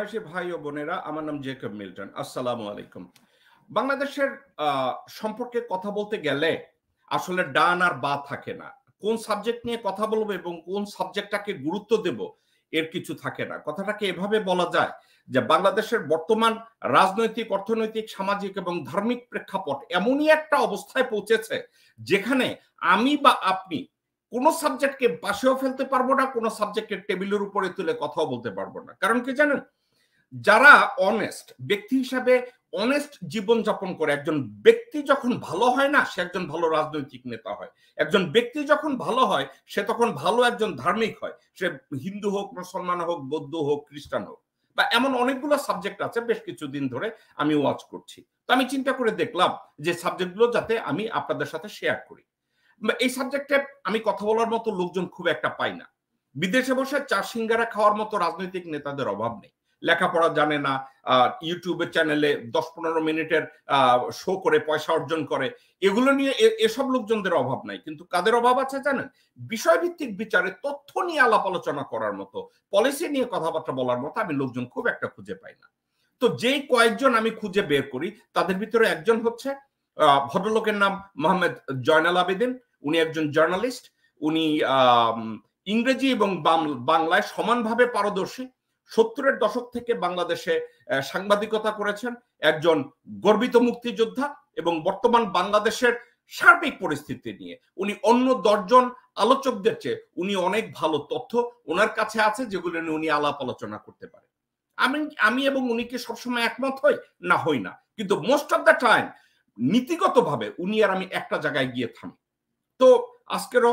বাংলাদেশি ভাই ও বোনেরা, আমার নাম জেকব মিল্টন। আসসালামু আলাইকুম। বাংলাদেশের সম্পর্কে কথা বলতে গেলে আসলে ডান আর বা থাকে না। কোন সাবজেক্ট নিয়ে কথা বলবো এবং কোন সাবজেক্টটাকে গুরুত্ব দেব এর কিছু থাকে না। কথাটাকে এভাবে বলা যায় যে বাংলাদেশের বর্তমান রাজনৈতিক, অর্থনৈতিক, সামাজিক এবং ধার্মিক প্রেক্ষাপট এমনই একটা অবস্থায় পৌঁছেছে যেখানে আমি বা আপনি কোনো সাবজেক্টকে পাশেও ফেলতে পারবো না, কোনো সাবজেক্টের টেবিলের উপরে তুলে কথাও বলতে পারবো না। কারণ কি জানেন, যারা অনেস্ট ব্যক্তি হিসাবে অনেস্ট জীবন যাপন করে, একজন ব্যক্তি যখন ভালো হয় না, সে একজন ভালো রাজনৈতিক নেতা হয়। একজন ব্যক্তি যখন ভালো হয়, সে তখন ভালো একজন ধার্মিক হয়। সে হিন্দু হোক, মুসলমান হোক, বৌদ্ধ হোক, খ্রিস্টান হোক, বা এমন অনেকগুলো সাবজেক্ট আছে বেশ কিছুদিন ধরে আমি ওয়াচ করছি। তো আমি চিন্তা করে দেখলাম যে সাবজেক্টগুলো যাতে আমি আপনাদের সাথে শেয়ার করি। এই সাবজেক্টে আমি কথা বলার মতো লোকজন খুব একটা পাই না। বিদেশে বসে চা সিঙ্গারা খাওয়ার মতো রাজনৈতিক নেতাদের অভাব নেই। লেখাপড়া জানে না, ইউটিউবের চ্যানেলে 10-15 মিনিটের শো করে পয়সা অর্জন করে, এগুলো নিয়ে এসব লোকজনদের অভাব নাই। কিন্তু কাদের অভাব আছে জানেন? বিষয়ভিত্তিক বিচারে তথ্য নিয়ে আলাপ আলোচনা করার মতো, পলিসি নিয়ে কথাবার্তা বলার মতো আমি লোকজন খুব একটা খুঁজে পাই না। তো যেই কয়েকজন আমি খুঁজে বের করি তাদের ভিতরে একজন হচ্ছে ভদ্রলোকের নাম মোহাম্মদ জয়নাল আবেদিন। উনি একজন জার্নালিস্ট। উনি ইংরেজি এবং বাংলায় সমানভাবে পারদর্শী। 70-এর দশক থেকে বাংলাদেশে সাংবাদিকতা করেছেন। একজন গর্বিত মুক্তিযোদ্ধা এবং বর্তমান বাংলাদেশের সার্বিক পরিস্থিতি নিয়ে উনি অন্য 10 জন আলোচকদের চেয়ে উনি অনেক ভালো তথ্য ওনার কাছে আছে, যেগুলো নিয়ে উনি আলাপ আলোচনা করতে পারেন। আমি এবং উনি কি সবসময় একমত হই? না, হই না। কিন্তু মোস্ট অফ দ্য টাইম নীতিগতভাবে উনি আর আমি একটা জায়গায় গিয়ে থামি। তো আজকেরও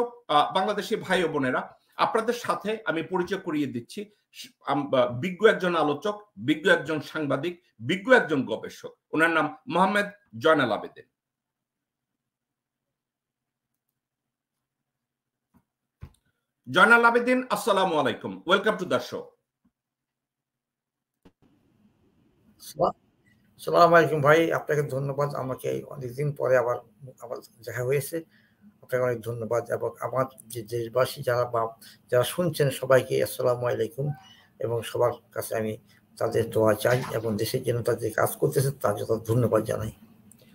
বাংলাদেশি ভাই ও বোনেরা, আপনাদের সাথে আমি পরিচয় করিয়ে দিচ্ছি বিজ্ঞ একজন আলোচক, বিজ্ঞ একজন সাংবাদিক, বিজ্ঞ একজন গবেষক। ওনার নাম মোহাম্মদ জয়নাল আবেদিন। জয়নাল আবেদিন, আসসালামু আলাইকুম। Welcome to the show. আসসালামু আলাইকুম ভাই, আপনাকে ধন্যবাদ। আমাকে অনেকদিন পরে আবার দেখা হয়েছে, আপনাকে অনেক ধন্যবাদ। এবং আমার যে দেশবাসী যারা শুনছেন সবাইকে আসসালামু আলাইকুম, এবং সবার কাছে আমি তাদের দোয়া চাই এবং দেশের জন্য তাদের কাজ করতেছে তার জন্য ধন্যবাদ জানাই।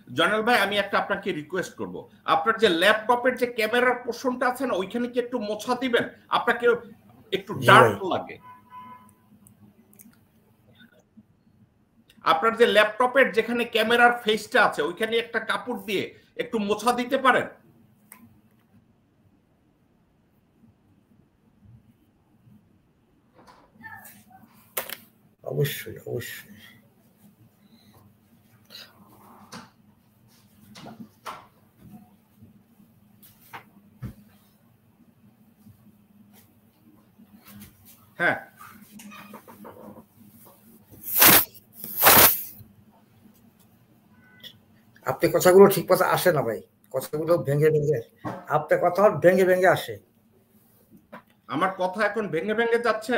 জয়নাল ভাই, আমি একটা আপনাকে রিকোয়েস্ট করব, আপনার যে ল্যাপটপের যে ক্যামেরার পোর্শনটা আছে না, ওইখানে কি একটু মোছা দিবেন? আপনাকে একটু ডার্ক লাগে। আপনার যে ল্যাপটপের যেখানে ক্যামেরার ফেসটা আছে ওইখানে একটা কাপড় দিয়ে একটু মোছা দিতে পারেন? অবশ্যই অবশ্যই। হ্যাঁ, আপনি কথাগুলো ঠিক মতো আসে না ভাই, কথাগুলো ভেঙে ভেঙে, আপনার কথা ভেঙে ভেঙে আসে। আমার কথা এখন ভেঙে ভেঙে যাচ্ছে?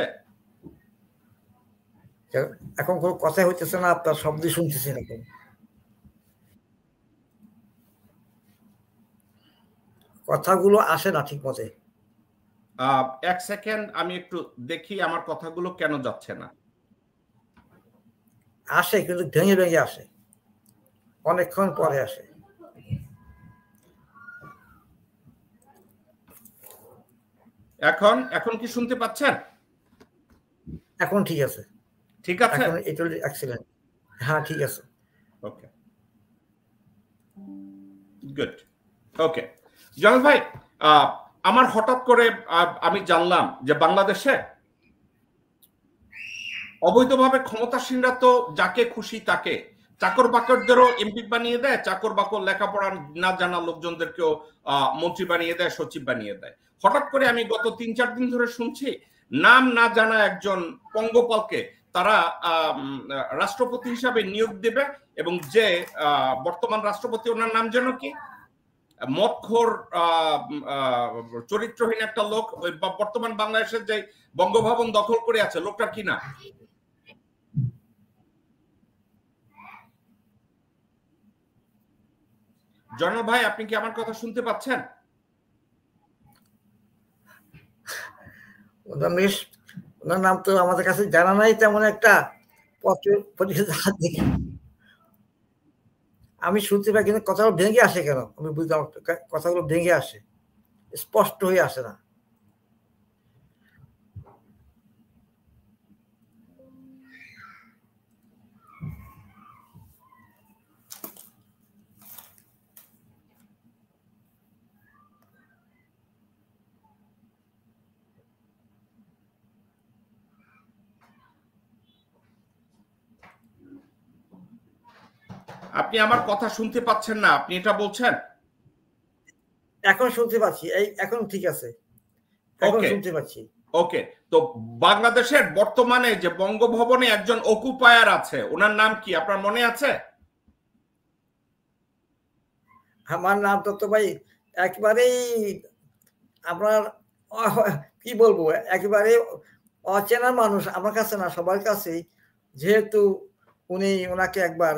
এখন কোনো কথাই হইতেছে না, আপনার শব্দ শুনতেছি না। কথাগুলো আসে না ঠিক মতে। এক সেকেন্ড, আমি একটু দেখি আমার কথাগুলো কেন যাচ্ছে না। আসে কিন্তু ভেঙে ভেঙে আসে, অনেকক্ষণ পরে আসে। এখন কি শুনতে পাচ্ছেন? এখন ঠিক আছে। ঠিক আছে, এখন এটা এক্সিলেন্ট। হ্যাঁ, ঠিক আছে। ওকে, গুড। ওকে জয়নাল ভাই, আমার হঠাৎ করে আমি জানলাম যে বাংলাদেশে অবৈধভাবে ক্ষমতাসীনরা তো যাকে খুশি তাকে চাকর বাকরদেরও এমপি বানিয়ে দেয়, চাকর বাকর লেখাপড়া না জানা লোকজনদেরকেও মন্ত্রী বানিয়ে দেয়, সচিব বানিয়ে দেয়। হঠাৎ করে আমি গত 3-4 দিন ধরে শুনছি নাম না জানা একজন পঙ্গপালকে তারা রাষ্ট্রপতি হিসাবে নিয়োগ দেবে, এবং যে বর্তমান রাষ্ট্রপতি, ওনার নাম যেন কি, মদখোর চরিত্রহীন একটা লোক, বর্তমান বাংলাদেশের যে বঙ্গভবন দখল করে আছে, লোকটার কি না? জয়নাল ভাই, আপনি কি আমার কথা শুনতে পাচ্ছেন? ওনার নাম তো আমাদের কাছে জানা নাই তেমন একটা, পত্রিকা দেখি আমি শুনতে পাই, কিন্তু কথাগুলো ভেঙে আসে কেন আমি বুঝলাম, কথাগুলো ভেঙে আসে, স্পষ্ট হয়ে আসে না। আপনি আমার কথা শুনতে পাচ্ছেন না, আপনি এটা বলছেন? এখন শুনতে পাচ্ছি, এখন ঠিক আছে, এখন শুনতে পাচ্ছি। ওকে, তো বাংলাদেশের বর্তমানে যে বঙ্গভবনে একজন অকুপায়ার আছে, ওনার নাম কি আপনার মনে আছে? আমার নাম তো ভাই একেবারেই আপনার কি বলবো, একেবারে অচেনা মানুষ আমার কাছে না, সবার কাছেই, যেহেতু ওনাকে একবার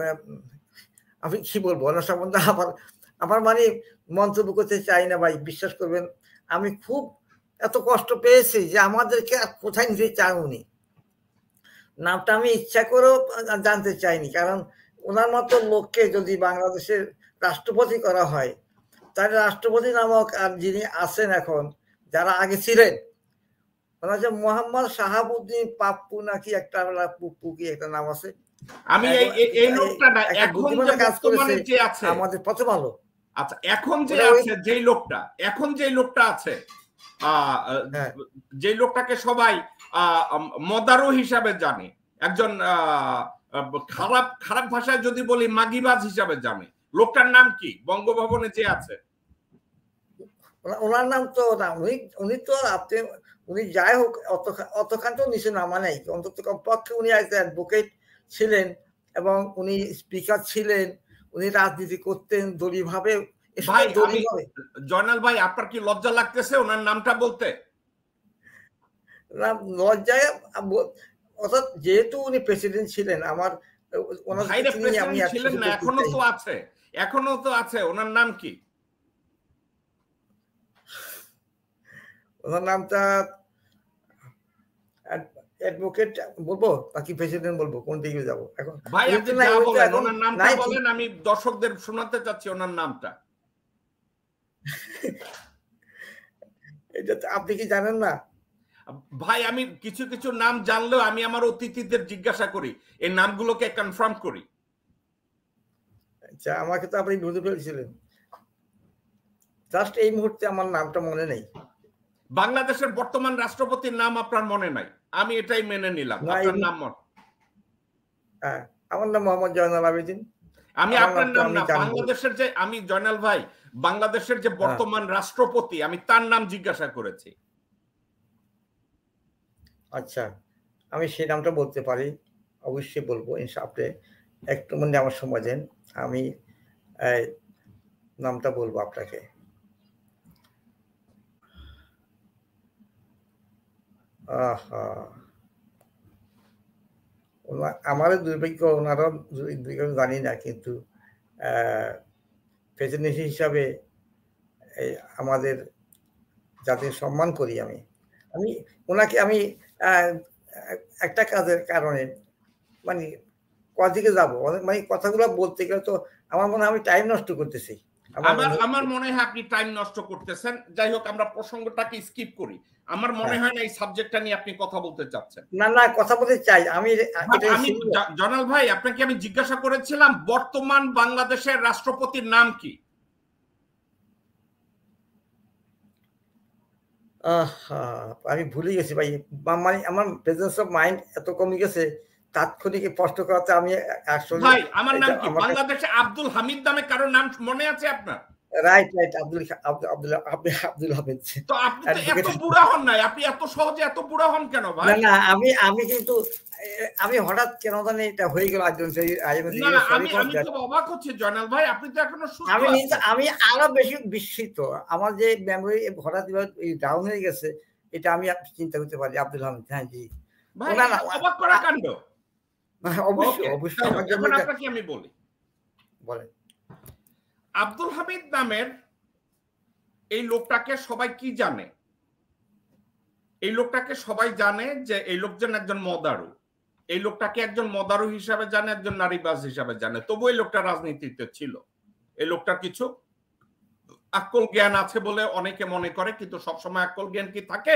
আমি কি বলবো ওনার সম্বন্ধে আমার মানে মন্তব্য করতে চাই না ভাই, বিশ্বাস করবেন। আমি খুব এত কষ্ট পেয়েছি যে আমাদেরকে কোথায় নিতে চান উনি। নামটা আমি ইচ্ছা করেও জানতে চাইনি, কারণ ওনার মতো লোককে যদি বাংলাদেশের রাষ্ট্রপতি করা হয়, তাহলে রাষ্ট্রপতি নামক আর যিনি আছেন এখন, যারা আগে ছিলেন, ওনার যে মোহাম্মদ শাহাবুদ্দিন পাপ্পু নাকি একটা পুপ্পু কি একটা নাম আছে, আমি এই লোকটা না, এখন যে কাজ করেছে যে আছে আমাদের প্রথম আলো। আচ্ছা, এখন যে আছে যেই লোকটা, এখন যেই লোকটা আছে, যে লোকটাকে সবাই মদারু হিসাবে জানে, একজন খারাপ খারাপ ভাষায় যদি বলি মাগিবাজ হিসাবে জানে, লোকটার নাম কি বঙ্গভবনে যে আছে? ওনার নাম তো না, উনি তো আপনি উনি যাই হোক অতখান তো নিচে নামা নেই, অন্তত কমপক্ষে উনি অ্যাডভোকেট ছিলেন এবং উনি স্পিকার ছিলেন, উনি রাজনীতি করতেন দলীয়ভাবে। ভাই জয়নাল ভাই, আপনার কি লজ্জা লাগতেছে ওনার নামটা বলতে? না, লজ্জায়, অর্থাৎ যেহেতু উনি প্রেসিডেন্ট ছিলেন, আমার ছিলেন না, এখনো তো আছে, এখনো তো আছে, ওনার নাম কি? ওনার নামটা অ্যাডভোকেট বলবো নাকি প্রেসিডেন্ট বলবো, কোন দিকে যাবো এখন? ভাই আপনি যা বলেন, ওনার নামটা বলেন, আমি দর্শকদের শোনাতে চাচ্ছি ওনার নামটা। এটা আপনি কি জানেন না? ভাই আমি কিছু কিছু নাম জানলেও আমি আমার অতিথিদের জিজ্ঞাসা করি, এই নামগুলোকে কনফার্ম করি। আচ্ছা, আমাকে তো আপনি বুঝে ফেলছিলেন, জাস্ট এই মুহূর্তে আমার নামটা মনে নেই। বাংলাদেশের বর্তমান রাষ্ট্রপতির নাম আপনার মনে নাই, আমি এটাই মেনে নিলাম। আপনার নাম হ্যাঁ, আমার নাম মোহাম্মদ জয়নাল আবেদিন। আমি আপনার নাম না, বাংলাদেশের যে, আমি জয়নাল ভাই, বাংলাদেশের যে বর্তমান রাষ্ট্রপতি, আমি তার নাম জিজ্ঞাসা করেছি। আচ্ছা, আমি সেই নামটা বলতে পারি, অবশ্যই বলবো ইনশাআল্লাহ। একটু মনে আমার সময় দেন, আমি নামটা বলবো আপনাকে। আমারও দুর্ভাগ্য, ওনারও জানি না, কিন্তু প্রেসিডেন্ট হিসাবে আমাদের যাদের সম্মান করি, আমি ওনাকে আমি একটা কাজের কারণে মানে কদিকে যাবো, মানে কথাগুলো বলতে গেলে তো আমার মনে হয় আমি টাইম নষ্ট করতেছি। আমার মনে হয় আপনি টাইম নষ্ট করতেছেন। যাই হোক, আমরা প্রসঙ্গটাকে স্কিপ করি। আমার মনে হয় না এই সাবজেক্টটা নিয়ে আপনি কথা বলতে চাচ্ছেন। না না, কথা বলতে চাই আমি। জয়নাল ভাই, আপনাকে আমি জিজ্ঞাসা করেছিলাম বর্তমান বাংলাদেশের রাষ্ট্রপতির নাম কি? আমি ভুলে গেছি ভাই, মানে আমার প্রেজেন্স অফ মাইন্ড এত কমে গেছে, তাৎক্ষণিক প্রশ্ন করাতে আমি আসলে। ভাই আমার নাম কি? বাংলাদেশে আব্দুল হামিদ নামে কারো নাম মনে আছে আপনার? Right right, Abdul Hamid. তো আপনি তো এত বুড়া হন নাই, আপনি এত সহজে এত বুড়া হন কেন ভাই? না না, আমি কিন্তু আমি হঠাৎ কেন জানি এটা হয়ে গেল একজন। না, আমি খুব অবাক হচ্ছি জয়নাল ভাই, আপনি তো এখনো সুস্থ আছেন। আমি আরো বেশি বিস্মিত, আমার যে মেমোরি হঠাৎ ডাউন হয়ে গেছে, এটা আমি চিন্তা করতে পারি। আব্দুল হামিদ, হ্যাঁ জি ভাই, অবাক করা কাণ্ড। অবশ্যই অবশ্যই। এখন আপনাকে আমি বলি, বলেন। আব্দুল হামিদ নামের এই লোকটাকে সবাই কি জানে? এই লোকটাকে সবাই জানে যে এই লোকজন একজন মদারু। এই লোকটাকে একজন মদারু হিসাবে জানে, একজন নারীবাজ হিসাবে জানে, তবু এই লোকটা রাজনীতিতে ছিল। এই লোকটার কিছু আকল জ্ঞান আছে বলে অনেকে মনে করে, কিন্তু সবসময় আকল জ্ঞান কি থাকে?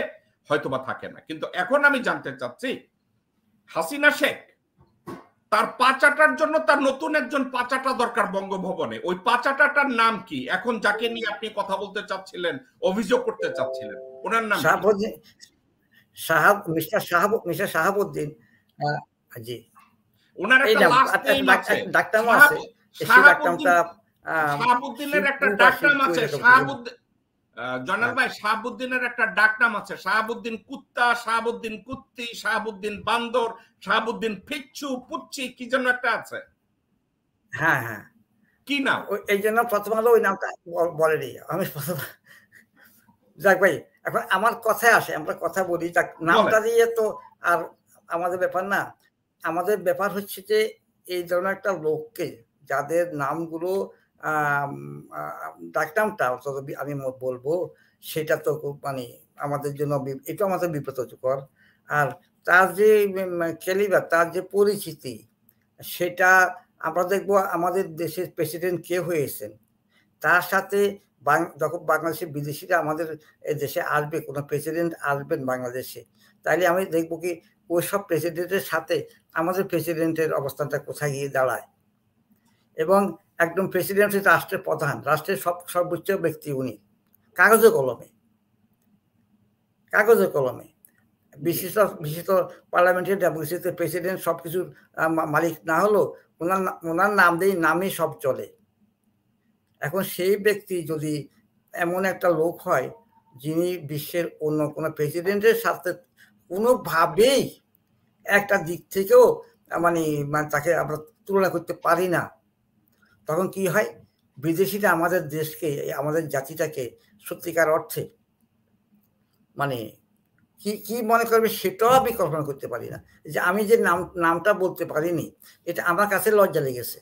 হয়তোবা থাকে না। কিন্তু এখন আমি জানতে চাচ্ছি, হাসিনা শেখ তার পাচাটার জন্য তার নতুন একজন পাচাটা দরকার বঙ্গভবনে। ওই পাচাটাটার নাম কি? এখন যাকে নিয়ে আপনি কথা বলতে চাচ্ছিলেন, অভিযোগ করতে চাচ্ছিলেন, ওনার নাম মিস্টার শাহাবুদ্দিন। জি, ওনার একটা লাস্ট নেম আছে, ডাকনাম আছে, শাহাবুদ্দিনের একটা ডাকনাম আছে, শাহাবুদ্দিন। জনাল ভাই, শাহাবুদ্দিনের একটা ডাকনাম আছে, শাহাবুদ্দিন কুত্তা, শাহাবুদ্দিন কুত্তি, শাহাবুদ্দিন বান্দর, শাহাবুদ্দিন ফিচ্ছু, পুচ্ছি, কি যেন একটা আছে। হ্যাঁ হ্যাঁ, কি নাম? এই জন্য প্রথম আলো ওই নামটা বলেনি। আমি যাক ভাই, এখন আমার কথায় আসে, আমরা কথা বলি, নামটা দিয়ে তো আর আমাদের ব্যাপার না। আমাদের ব্যাপার হচ্ছে যে এই ধরনের একটা লোককে, যাদের নামগুলো ডাকনামটা আমি বলবো, সেটা তো মানে আমাদের জন্য এটা আমাদের বিব্রতকর। আর তার যে ক্যালিবার, তার যে পরিচিতি, সেটা আমরা দেখবো আমাদের দেশের প্রেসিডেন্ট কে হয়েছেন, তার সাথে যখন বাংলাদেশের বিদেশিরা আমাদের দেশে আসবে, কোনো প্রেসিডেন্ট আসবেন বাংলাদেশে, তাইলে আমি দেখবো কি ওই সব প্রেসিডেন্টের সাথে আমাদের প্রেসিডেন্টের অবস্থানটা কোথায় গিয়ে দাঁড়ায়। এবং একদম প্রেসিডেন্ট হচ্ছে রাষ্ট্রের প্রধান, রাষ্ট্রের সর্বোচ্চ ব্যক্তি উনি, কাগজে কলমে বিশিষ্ট পার্লামেন্টের ডেমোক্রেসিতে প্রেসিডেন্ট সবকিছুর মালিক না হলেও ওনার নাম দিয়ে নামই সব চলে। এখন সেই ব্যক্তি যদি এমন একটা লোক হয় যিনি বিশ্বের অন্য কোনো প্রেসিডেন্টের সাথে কোনোভাবেই একটা দিক থেকেও মানে তাকে আমরা তুলনা করতে পারি না, তখন কি হয়, বিদেশিরা আমাদের দেশকে, আমাদের জাতিটাকে সত্যিকার অর্থে মানে কি মনে করবে সেটাও আমি কল্পনা করতে পারি না। যে আমি যে নামটা বলতে পারিনি, এটা আমার কাছে লজ্জা লেগেছে।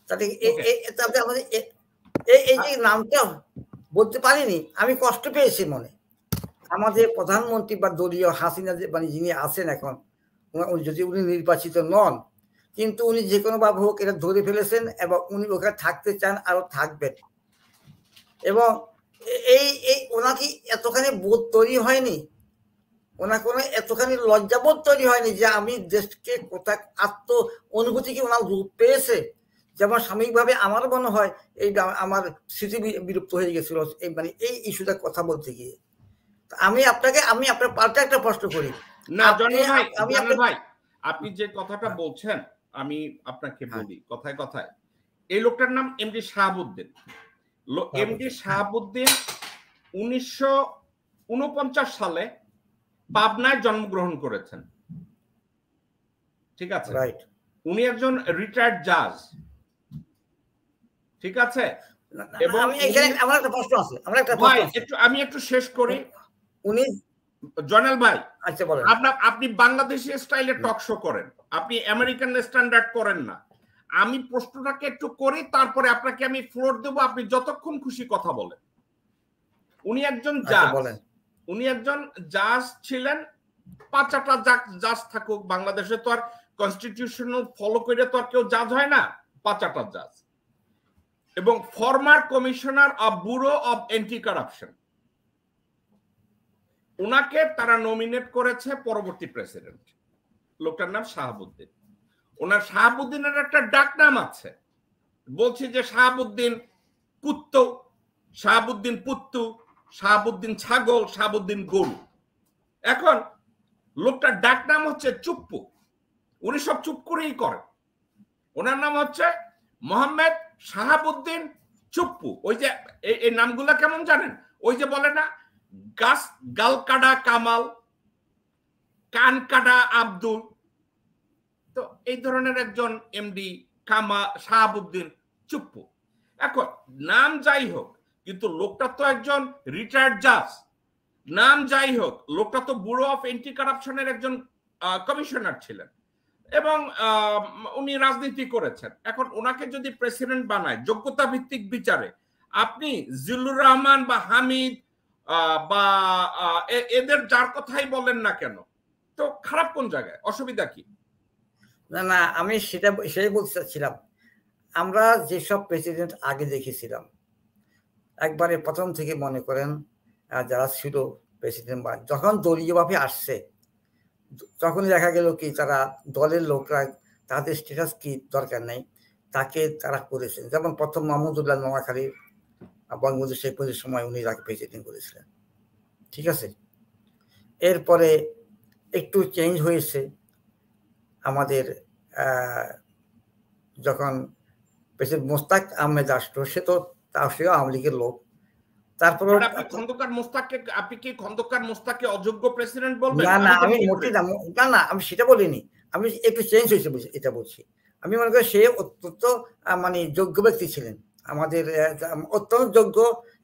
তাতে আমাদের এই যে নামটা বলতে পারিনি, আমি কষ্ট পেয়েছি মনে। আমাদের প্রধানমন্ত্রী বা দলীয় হাসিনা মানে যিনি আছেন এখন, যদি উনি নির্বাচিত নন, কিন্তু উনি যে কোনো ভাবে হোক এটা ধরে ফেলেছেন এবং উনি ওখানে থাকতে চান, আরো থাকবেন। এবং ওনাকে এতখানি বোধ তৈরি হয়নি, ওনার কোনো এতখানি লজ্জাবোধ তৈরি হয়নি যে আমি দেশকে কোথায় আত্ম অনুভূতিকে ওনার রূপ পেয়েছে। যেমন সাময়িকভাবে আমার মনে হয় এই আমার স্মৃতি বিলুপ্ত হয়ে গেছিল এই মানে এই ইস্যুটা কথা বলতে গিয়ে। আমি আপনার পাল্টা একটা প্রশ্ন করি। না জনাল ভাই, আপনি যে কথাটা বলছেন আমি আপনাকে বলি কথায় কথায়। এই লোকটার নাম এমডি শাহাবুদ্দিন। এমডি শাহাবুদ্দিন 1949 সালে পাবনায় জন্মগ্রহণ করেছেন, ঠিক আছে? উনি একজন রিটায়ার্ড জাজ, ঠিক আছে? এবং আমার একটা প্রশ্ন আছে, আমি একটু শেষ করি। উনি জনাল ভাই, আচ্ছা বলেন। আপনি বাংলাদেশি স্টাইলে টক শো করেন, আপনি আমেরিকান স্ট্যান্ডার্ড করেন না। আমি প্রশ্নটাকে একটু করি, তারপরে আপনাকে আমি ফ্লোর দেব, আপনি যতক্ষণ খুশি কথা বলেন। উনি একজন জাজ, উনি একজন জাজ ছিলেন। 5টা জাজ থাকুক বাংলাদেশে, তো আর কনস্টিটিউশনাল ফলো করে তো আর কেউ জাজ হয় না, 5টা জাজ। এবং former commissioner of bureau of anti corruption, ওনাকে তারা নমিনেট করেছে পরবর্তী প্রেসিডেন্ট। লোকটার নাম শাহাবুদ্দিন। ওনার শাহাবুদ্দিনের একটা ডাক নাম আছে, বলছি যে শাহাবুদ্দিন কুত্তো, শাহাবুদ্দিন পুত্তু, শাহাবুদ্দিন ছাগল, শাহাবুদ্দিন গরু। এখন লোকটার ডাক নাম হচ্ছে চুপ্পু, উনি সব চুপ করেই করেন। ওনার নাম হচ্ছে মোহাম্মদ শাহাবুদ্দিন চুপ্পু। ওই যে এই নামগুলা কেমন জানেন? ওই যে বলে না, গালকাডা কামাল, কানকাডা আব্দুল, তো এই ধরনের একজন এমডি শাহাবুদ্দিন চুপ্পু। এখন নাম যাই হোক, কিন্তু লোকটা তো একজন রিটায়ার্ড জাজ। নাম যাই হোক, লোকটা তো ব্যুরো অফ অ্যান্টি কারাপশনের একজন কমিশনার ছিলেন এবং উনি রাজনীতি করেছেন। এখন ওনাকে যদি প্রেসিডেন্ট বানায় যোগ্যতা ভিত্তিক বিচারে, আপনি জিল্লুর রহমান বা হামিদ বা এদের যার কথাই বলেন না কেন, তো খারাপ কোন জায়গায়? অসুবিধা কি? না না, আমি সেটাই বলতে চাচ্ছিলাম। আমরা যেসব প্রেসিডেন্ট আগে দেখেছিলাম, একবারে প্রথম থেকে মনে করেন যারা ছিল প্রেসিডেন্ট, বা যখন দলীয়ভাবে আসছে তখন দেখা গেল কি তারা দলের লোকরা তাদের স্ট্যাটাস কি দরকার নেই, তাকে তারা করেছেন। যেমন প্রথম মাহমুদুল্লাহ নোয়াখালী বঙ্গবন্ধু শেখ মুজিবের সময় উনি তাকে প্রেসিডেন্ট করেছিলেন, ঠিক আছে। এরপরে একটু চেঞ্জ হয়েছে আমাদের যখন প্রেসিডেন্ট মোস্তাক আহমেদ আসলো, সে তো সেও আওয়ামী লীগের লোক। তারপরে আপনি কি খন্দকার মোস্তাককে অযোগ্য প্রেসিডেন্ট বলবেন? না না, আমি মোটেই না না, আমি সেটা বলিনি, আমি একটু চেঞ্জ হয়েছে এটা বলছি। আমি মনে করি সে অত্যন্ত মানে যোগ্য ব্যক্তি ছিলেন, আমাদের অত্যন্ত যোগ্য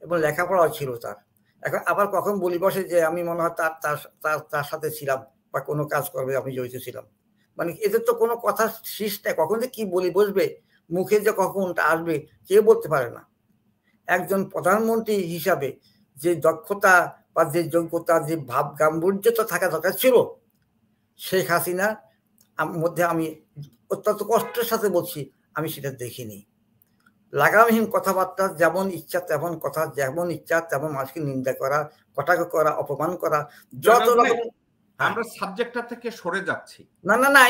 এবং লেখাপড়াও ছিল তার। এখন আবার কখন বলি বসে যে আমি মনে হয় তার সাথে ছিলাম বা কোনো কাজ করবে আমি জড়িত ছিলাম, মানে এদের তো কোনো কথা শেষ নেই, কখন যে কি বলি বসবে, মুখে যে কখনটা আসবে কেউ বলতে পারে না। একজন প্রধানমন্ত্রী হিসাবে যে দক্ষতা বা যে যোগ্যতা, যে ভাব গাম্ভীর্যতা থাকা দরকার ছিল, শেখ হাসিনার মধ্যে আমি অত্যন্ত কষ্টের সাথে বলছি আমি সেটা দেখিনি। লাগামহীন কথাবার্তা, যেমন ইচ্ছা তেমন কথা, যেমন ইচ্ছা তেমন মানুষকে নিন্দা করা, কটাক্ষ করা, অপমান করা, যত রকম। আমরা সাবজেক্টটা থেকে সরে যাচ্ছি। না না না,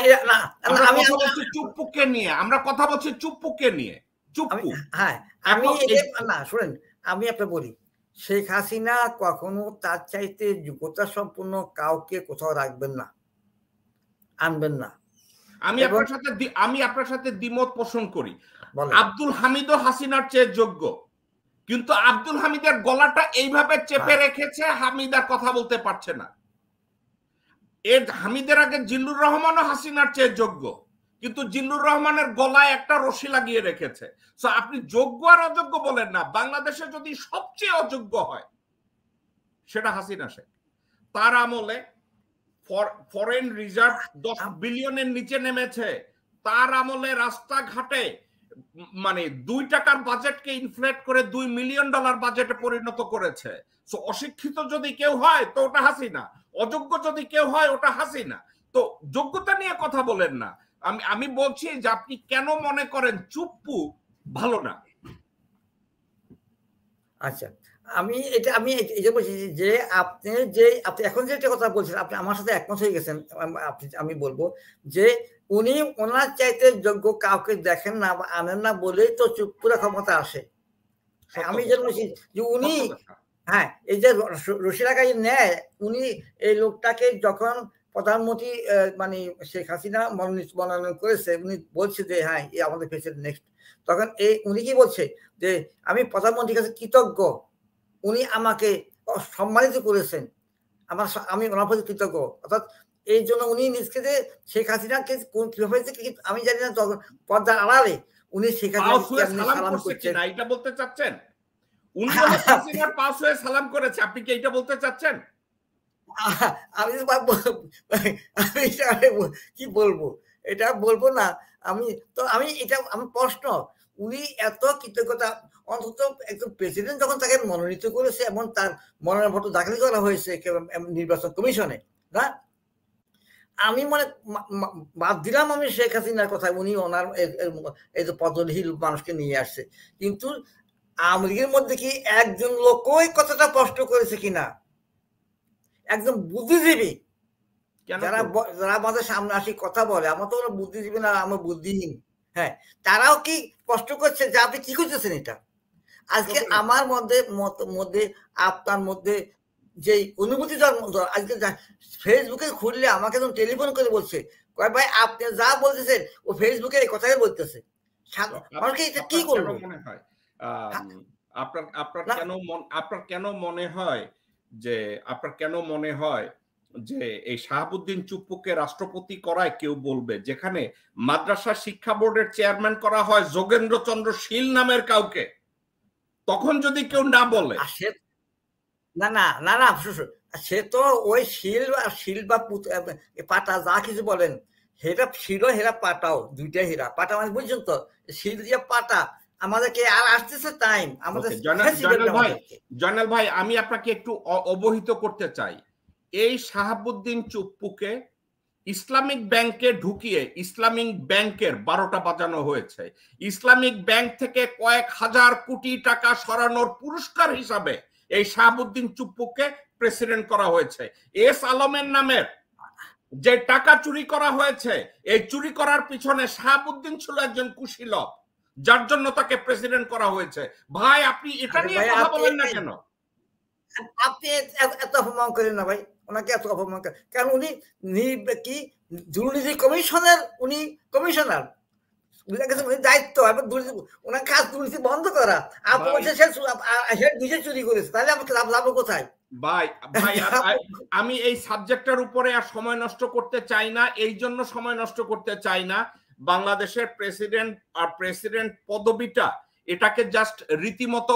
আমি বলছি চুপ্পুকে নিয়ে, আমরা কথা বলছি চুপ্পুকে নিয়ে। চুপ্পু, হ্যাঁ, আমি না শুনেন, আমি আপনাকে বলি, শেখ হাসিনা কখনো তার চাইতে যোগ্যতা সম্পন্ন কাউকে কোথাও রাখবেন না, আনবেন না। আমি আপনার সাথে দ্বিমত পোষণ করি। আব্দুল হামিদও হাসিনার চেয়ে যোগ্য, কিন্তু আব্দুল হামিদের গলাটা এইভাবে চেপে রেখেছে, হামিদার কথা বলতে পারছে না। এর হামিদের আগে জিল্লুর রহমানও হাসিনার চেয়ে যোগ্য, কিন্তু জিল্লুর রহমানের গলায় একটা রশি লাগিয়ে রেখেছে। সো আপনি যোগ্য আর অযোগ্য বলেন না, বাংলাদেশে যদি সবচেয়ে অযোগ্য হয় সেটা হাসিনা শেখ। তার আমলে ফরেন রিজার্ভ 10 বিলিয়নের নিচে নেমেছে। তার আমলে রাস্তাঘাটে মানে 2 টাকার বাজেটকে ইনফ্লেট করে $2 মিলিয়ন বাজেটে পরিণত করেছে। সো অশিক্ষিত যদি কেউ হয় তো ওটা হাসিনা, অযোগ্য যদি কেউ হয় ওটা হাসিনা। তো যোগ্যতা নিয়ে কথা বলেন না। আমি বলছি যে আপনি কেন মনে করেন চুপ্পু ভালো না? আচ্ছা, আমি এটা বলছি যে আপনি এখন যেটা কথা বলছেন, আপনি আমার সাথে একমত হয়ে গেছেন। আমি বলবো যে উনি ওনার চাইতে যোগ্য কাউকে দেখেন না বা আনেন না বলেই তো চুপ্পুরা ক্ষমতা আসে। আমি যেটা বলছি যে উনি, হ্যাঁ, এই যে রশি লাগাই নেয়, উনি এই লোকটাকে যখন প্রধানমন্ত্রী মানে শেখ হাসিনা মনোনয়ন করেছে, উনি বলছে যে হ্যাঁ আমাদের প্রেসিডেন্ট নেক্সট, তখন উনি কি বলছে যে আমি প্রধানমন্ত্রীর কাছে কৃতজ্ঞ, উনি আমাকে সম্মানিত করেছেন, আমি ওনার প্রতি কৃতজ্ঞ। অর্থাৎ এই জন্য উনি নিজকে যে শেখ হাসিনাকে কিভাবে, আমি জানি না, তখন পর্দার আড়ালে উনি শেখ হাসিনা সালাম করছেন, এটা বলতে চাচ্ছেন? উনি হাসিনার পাশ হয়ে সালাম করেছে, আপনি কি এটা বলতে চাচ্ছেন? আমি কি বলবো, এটা বলবো না আমি তো। আমার প্রশ্ন, উনি এত কৃতজ্ঞতা, অন্তত একজন প্রেসিডেন্ট যখন তাকে মনোনীত করেছে এবং তার মনোনয়ন পত্র দাখিল করা হয়েছে নির্বাচন কমিশনে, না আমি বাদ দিলাম আমি শেখ হাসিনার কথা, উনি ওনার এই যে পদহীন মানুষকে নিয়ে আসছে, কিন্তু আওয়ামী লীগের মধ্যে কি একজন লোকই কথাটা স্পষ্ট করেছে কিনা, একদম বুদ্ধিজীবী যারা আমাদের সামনে আসি কথা বলে, আমার তো ওরা বুদ্ধিজীবী না, আমার বুদ্ধিহীন, হ্যাঁ, তারাও কি কষ্ট করছে যে আপনি কি করতেছেন এটা? আজকে আমার মধ্যে আপনার মধ্যে যে অনুভূতি, আজকে ফেসবুকে খুললে আমাকে একদম টেলিফোন করে বলছে, কয় ভাই আপনি যা বলতেছেন ও ফেসবুকে এই কথাই বলতেছে, আমাকে এটা কি করবো? আপনার কেন মনে হয় যে এই শাহাবুদ্দিন চুপ্পুকে রাষ্ট্রপতি করায় কেউ বলবে, যেখানে মাদ্রাসা শিক্ষা বোর্ডের চেয়ারম্যান করা হয় যোগেন্দ্র চন্দ্র শীল নামের কাউকে, তখন যদি কেউ না বলে? না না না না, সে তো ওই শিল বা পাটা যা কিছু বলেন, হেরা শিল হেরা পাটাও, দুইটা হেরা পাটা, মানে বুঝছেন তো, শিল দিয়ে পাটা আমাদেরকে আর আসতেছে টাইম আমাদের। জয়নাল ভাই, আমি আপনাকে একটু অবহিত করতে চাই, এই শাহাবুদ্দিন চুপ্পুকে ইসলামিক ব্যাংকে ঢুকিয়ে ইসলামিক ব্যাংকের 12টা বাজানো হয়েছে। ইসলামিক ব্যাংক থেকে কয়েক হাজার কোটি টাকা সরানোর পুরস্কার হিসাবে এই শাহাবুদ্দিন চুপ্পুকে প্রেসিডেন্ট করা হয়েছে। এস আলমের নামের যে টাকা চুরি করা হয়েছে, এই চুরি করার পিছনে শাহাবুদ্দিন ছিল একজন কুশীলব, যার জন্য তাকে প্রেসিডেন্ট করা হয়েছে। ভাই আপনি এটা নিয়ে কথা বলেন না কেন? আপনি এত অপমান করেন না ভাই, ওনাকে এত অপমান করেন কারণ উনি কি দুর্নীতি কমিশনের উনি কমিশনার, বুঝা গেছে, উনি দায়িত্ব এবং ওনার কাজ দুর্নীতি বন্ধ করা। আপনি বলছেন সে নিজে চুরি করেছে, তাহলে আমাকে লাভ কোথায়? ভাই আমি এই সাবজেক্টের উপরে আর সময় নষ্ট করতে চাই না, এই জন্য সময় নষ্ট করতে চাই না। বাংলাদেশের প্রেসিডেন্ট আর প্রেসিডেন্ট পদবিটা এটাকে জাস্ট রীতিমতো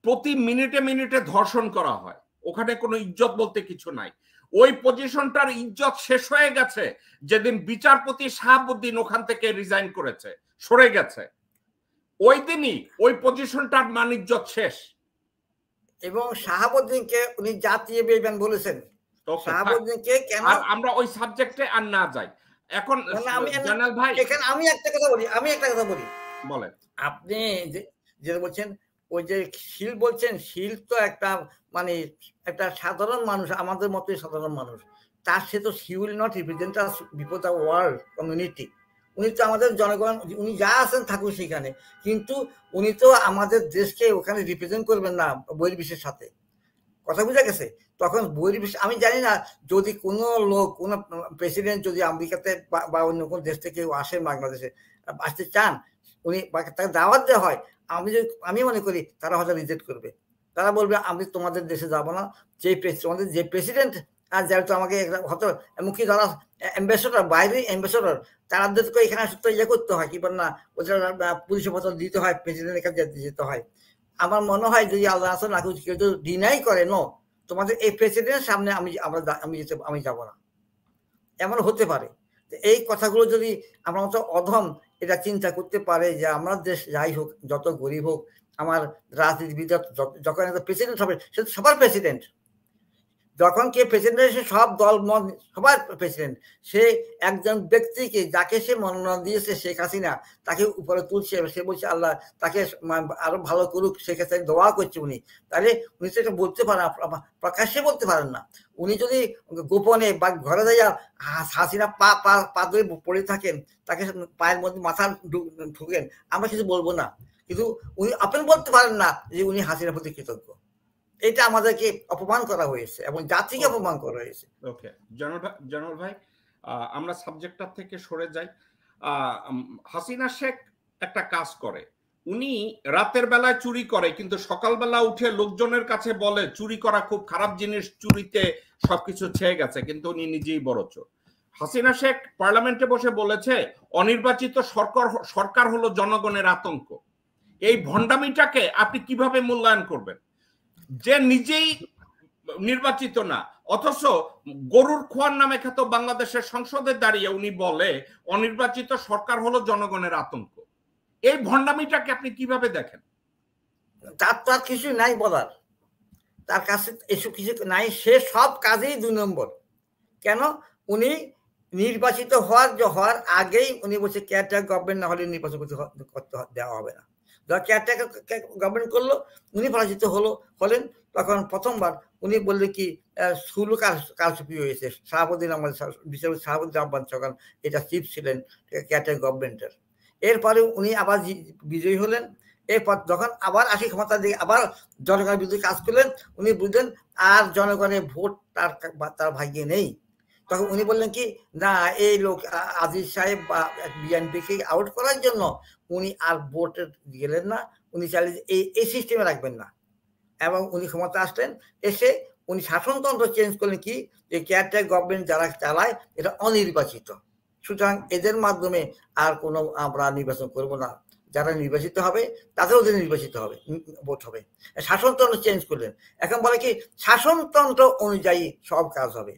প্রতি মিনিটে মিনিটে ধর্ষণ করা হয়, ওখানে কোনো ইজ্জত বলতে কিছু নাই। ওই পজিশনটার ইজ্জত শেষ হয়ে গেছে যেদিন বিচারপতি শাহাবুদ্দিন ওখান থেকে রিজাইন করেছে, সরে গেছে, ওই দিনই ওই পজিশনটার মান ইজ্জত শেষ। এবং শাহাবুদ্দিনকে উনি জাতীয় বেইমান বলেছেন। শাহাবুদ্দিনকে কেন আমরা ওই সাবজেক্টে আর না যাই এখন। জানাল ভাই এখানে আমি একটা কথা বলি বলেন। আপনি যেটা বলছেন ওই যে শিল বলছেন, শিল তো একটা মানে একটা সাধারণ মানুষ, আমাদের মতোই সাধারণ মানুষ, তার সে তো he will not represent us before the world community. উনি তো আমাদের জনগণ, উনি যা আছেন থাকুন সেখানে, কিন্তু উনি তো আমাদের দেশকে ওখানে রিপ্রেজেন্ট করবেন না বহির্বিশ্বের সাথে, কথা বুঝা গেছে? তখন বহির্বিশ্ব আমি জানি না যদি কোনো লোক, কোনো প্রেসিডেন্ট যদি আমেরিকাতে বা অন্য কোনো দেশ থেকে আসে বাংলাদেশে আসতে চান, উনি তাকে দাওয়াত দেওয়া হয়, আমি মনে করি তারা হয়তো রিজেক্ট করবে। তারা বলবে আমি তোমাদের দেশে যাব না, তোমাদের যে প্রেসিডেন্ট আর যারা তো আমাকে হয়তো, এমনকি যারা অ্যাম্বাসেডর, বাইরে অ্যাম্বাসেডর, তাদেরকে এখানে আসতে ইয়ে করতে হয়, কি বল না, ওদের পুলিশের পত্র দিতে হয়, প্রেসিডেন্টের কাছে যেতে হয়। আমার মনে হয় যদি আল্লাহ আসল না কেউ যদি ডিনাই করে, নো তোমাদের এই প্রেসিডেন্টের সামনে আমি যাব না, এমন হতে পারে। এই কথাগুলো যদি আমার মতো অধম এটা চিন্তা করতে পারে যে আমার দেশ যাই হোক, যত গরিব হোক, আমার রাজনীতিবিদ যখন প্রেসিডেন্ট হবে, সে তো সবার প্রেসিডেন্ট, যখন কে প্রেসিডেন্ট এসে সব দল মত সবার প্রেসিডেন্ট, সে একজন ব্যক্তিকে যাকে সে মনোনয়ন দিয়েছে শেখ হাসিনা, তাকে উপরে তুলছে, সে বলছে আল্লাহ তাকে আরো ভালো করুক, সেক্ষেত্রে দোয়া করছে উনি, তাহলে উনি তো এটা বলতে পারেন, প্রকাশ্যে বলতে পারেন না। উনি যদি গোপনে বা ঘরে যাইয়া হাসিনা পা ধরে পড়ে থাকেন, তাকে পায়ের মধ্যে মাথা ঢুকেন, আমরা কিছু বলবো না, কিন্তু উনি আপনি বলতে পারেন না যে উনি হাসিনার প্রতি কৃতজ্ঞ। এটা আমাদেরকে অপমান করা হয়েছে এবং জাতিকে অপমান করা হয়েছে। ওকে জনল ভাই, আমরা সাবজেক্টটা থেকে সরে যাই। হাসিনা শেখ একটা কাজ করে, উনি রাতের বেলায় চুরি করে, কিন্তু সকালবেলা উঠে লোকজনের কাছে বলে চুরি করা খুব খারাপ জিনিস, চুরিতে সবকিছু ছেয়ে গেছে, কিন্তু উনি নিজেই বড় চোর। হাসিনা শেখ পার্লামেন্টে বসে বলেছে অনির্বাচিত সরকার হলো জনগণের আতঙ্ক। এই ভণ্ডামিটাকে আপনি কিভাবে মূল্যায়ন করবেন? যে নিজেই নির্বাচিত না, অথচ গরুর খোয়ার নামে খ্যাত বাংলাদেশের সংসদে দাঁড়িয়ে উনি বলে অনির্বাচিত সরকার হলো জনগণের আতঙ্ক। এই ভণ্ডামিটাকে আপনি কিভাবে দেখেন? তার তো আর কিছু নাই বলার, তার কাছে এসব কিছু নাই, সে সব কাজেই 2 নম্বর। কেন? উনি নির্বাচিত হওয়ার আগেই উনি বলছে কেয়ারটেকার গভর্নমেন্ট না হলে নির্বাচন করতে দেওয়া হবে না। যারা কেয়ারটেকার গভর্নমেন্ট করলো, উনি পরাজিত হলেন, তখন প্রথমবার উনি বললেন কি শুরু কারচুপি হয়েছে, শাহাবুদ্দিন আমাদের বিচারপতি শাহাবুদ্দিন আহ্বান যখন এটা চিফ ছিলেন কেয়ারটেকার গভর্নমেন্টের, এরপরে উনি আবার বিজয়ী হলেন। এরপর যখন আবার আসি ক্ষমতা দিয়ে আবার জনগণের বিরুদ্ধে কাজ করলেন, উনি বুঝলেন আর জনগণের ভোট তার ভাগ্যে নেই, তখন উনি বললেন কি না, এই লোক আজিজ সাহেব বা বিএনপিকে আউট করার জন্য উনি আর ভোটে গেলেন না, উনি চাইলেন এই সিস্টেমে রাখবেন না, এবং উনি ক্ষমতা আসলেন, এসে উনি শাসনতন্ত্র চেঞ্জ করলেন কি যে কেয়ারটেকার গভর্নমেন্ট যারা চালায় এটা অনির্বাচিত, সুতরাং এদের মাধ্যমে আর কোনো আমরা নির্বাচন করব না, যারা নির্বাচিত হবে তাদের ওদের নির্বাচিত হবে, ভোট হবে, শাসনতন্ত্র চেঞ্জ করলেন। এখন বলে কি শাসনতন্ত্র অনুযায়ী সব কাজ হবে,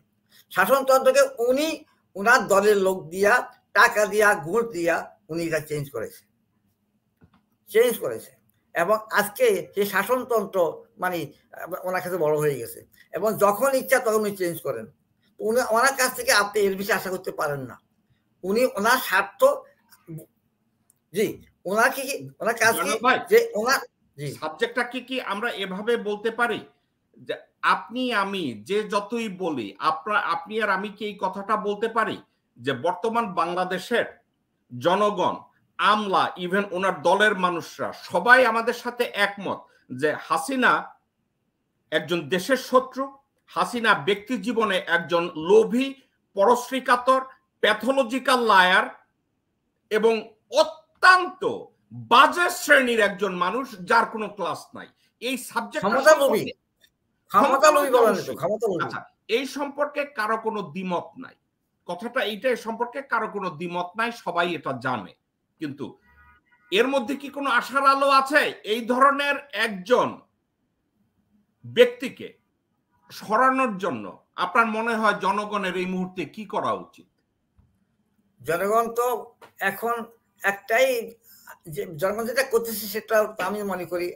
শাসনতন্ত্রকে উনি উনার দলের লোক দিয়া, টাকা দিয়া, ঘুষ দিয়া উনি এটা চেঞ্জ করেছে, এবং আজকে সেই শাসনতন্ত্র মানে ওনার কাছে বড় হয়ে গেছে, এবং যখন ইচ্ছা তখন উনি চেঞ্জ করেন। তো ওনার কাছ থেকে আপনি এর বেশি আশা করতে পারেন না। উনি ওনার স্বার্থ, জি ওনার কি ওনার কাজ কি যে ওনার সাবজেক্টটা কি আমরা এভাবে বলতে পারি যে আপনি আমি যে যতই বলি আপনি আর আমি কি এই কথাটা বলতে পারি যে বর্তমান বাংলাদেশের জনগণ, আমলা, ইভেন ওনার দলের মানুষরা সবাই আমাদের সাথে একমত যে হাসিনা একজন দেশের শত্রু, হাসিনা ব্যক্তি জীবনে একজন লোভী, পরশ্রীকাতর, প্যাথোলজিক্যাল লায়ার এবং অত্যন্ত বাজে শ্রেণীর একজন মানুষ যার কোনো ক্লাস নাই। এই সাবজেক্ট এই সম্পর্কে কারো কোনো দ্বিমত নাই। কথাটা এইটাই, সম্পর্কে কারো কোনো দ্বিমত নাই, সবাই এটা জানে। কিন্তু এর মধ্যে কি কোনো আশার আলো আছে? এই ধরনের একজন ব্যক্তিকে সরানোর জন্য আপনার মনে হয় জনগণের এই মুহূর্তে কি করা উচিত? জনগণ তো এখন একটাই, যে জনগণ যেটা করতেছে সেটা আমি মনে করি,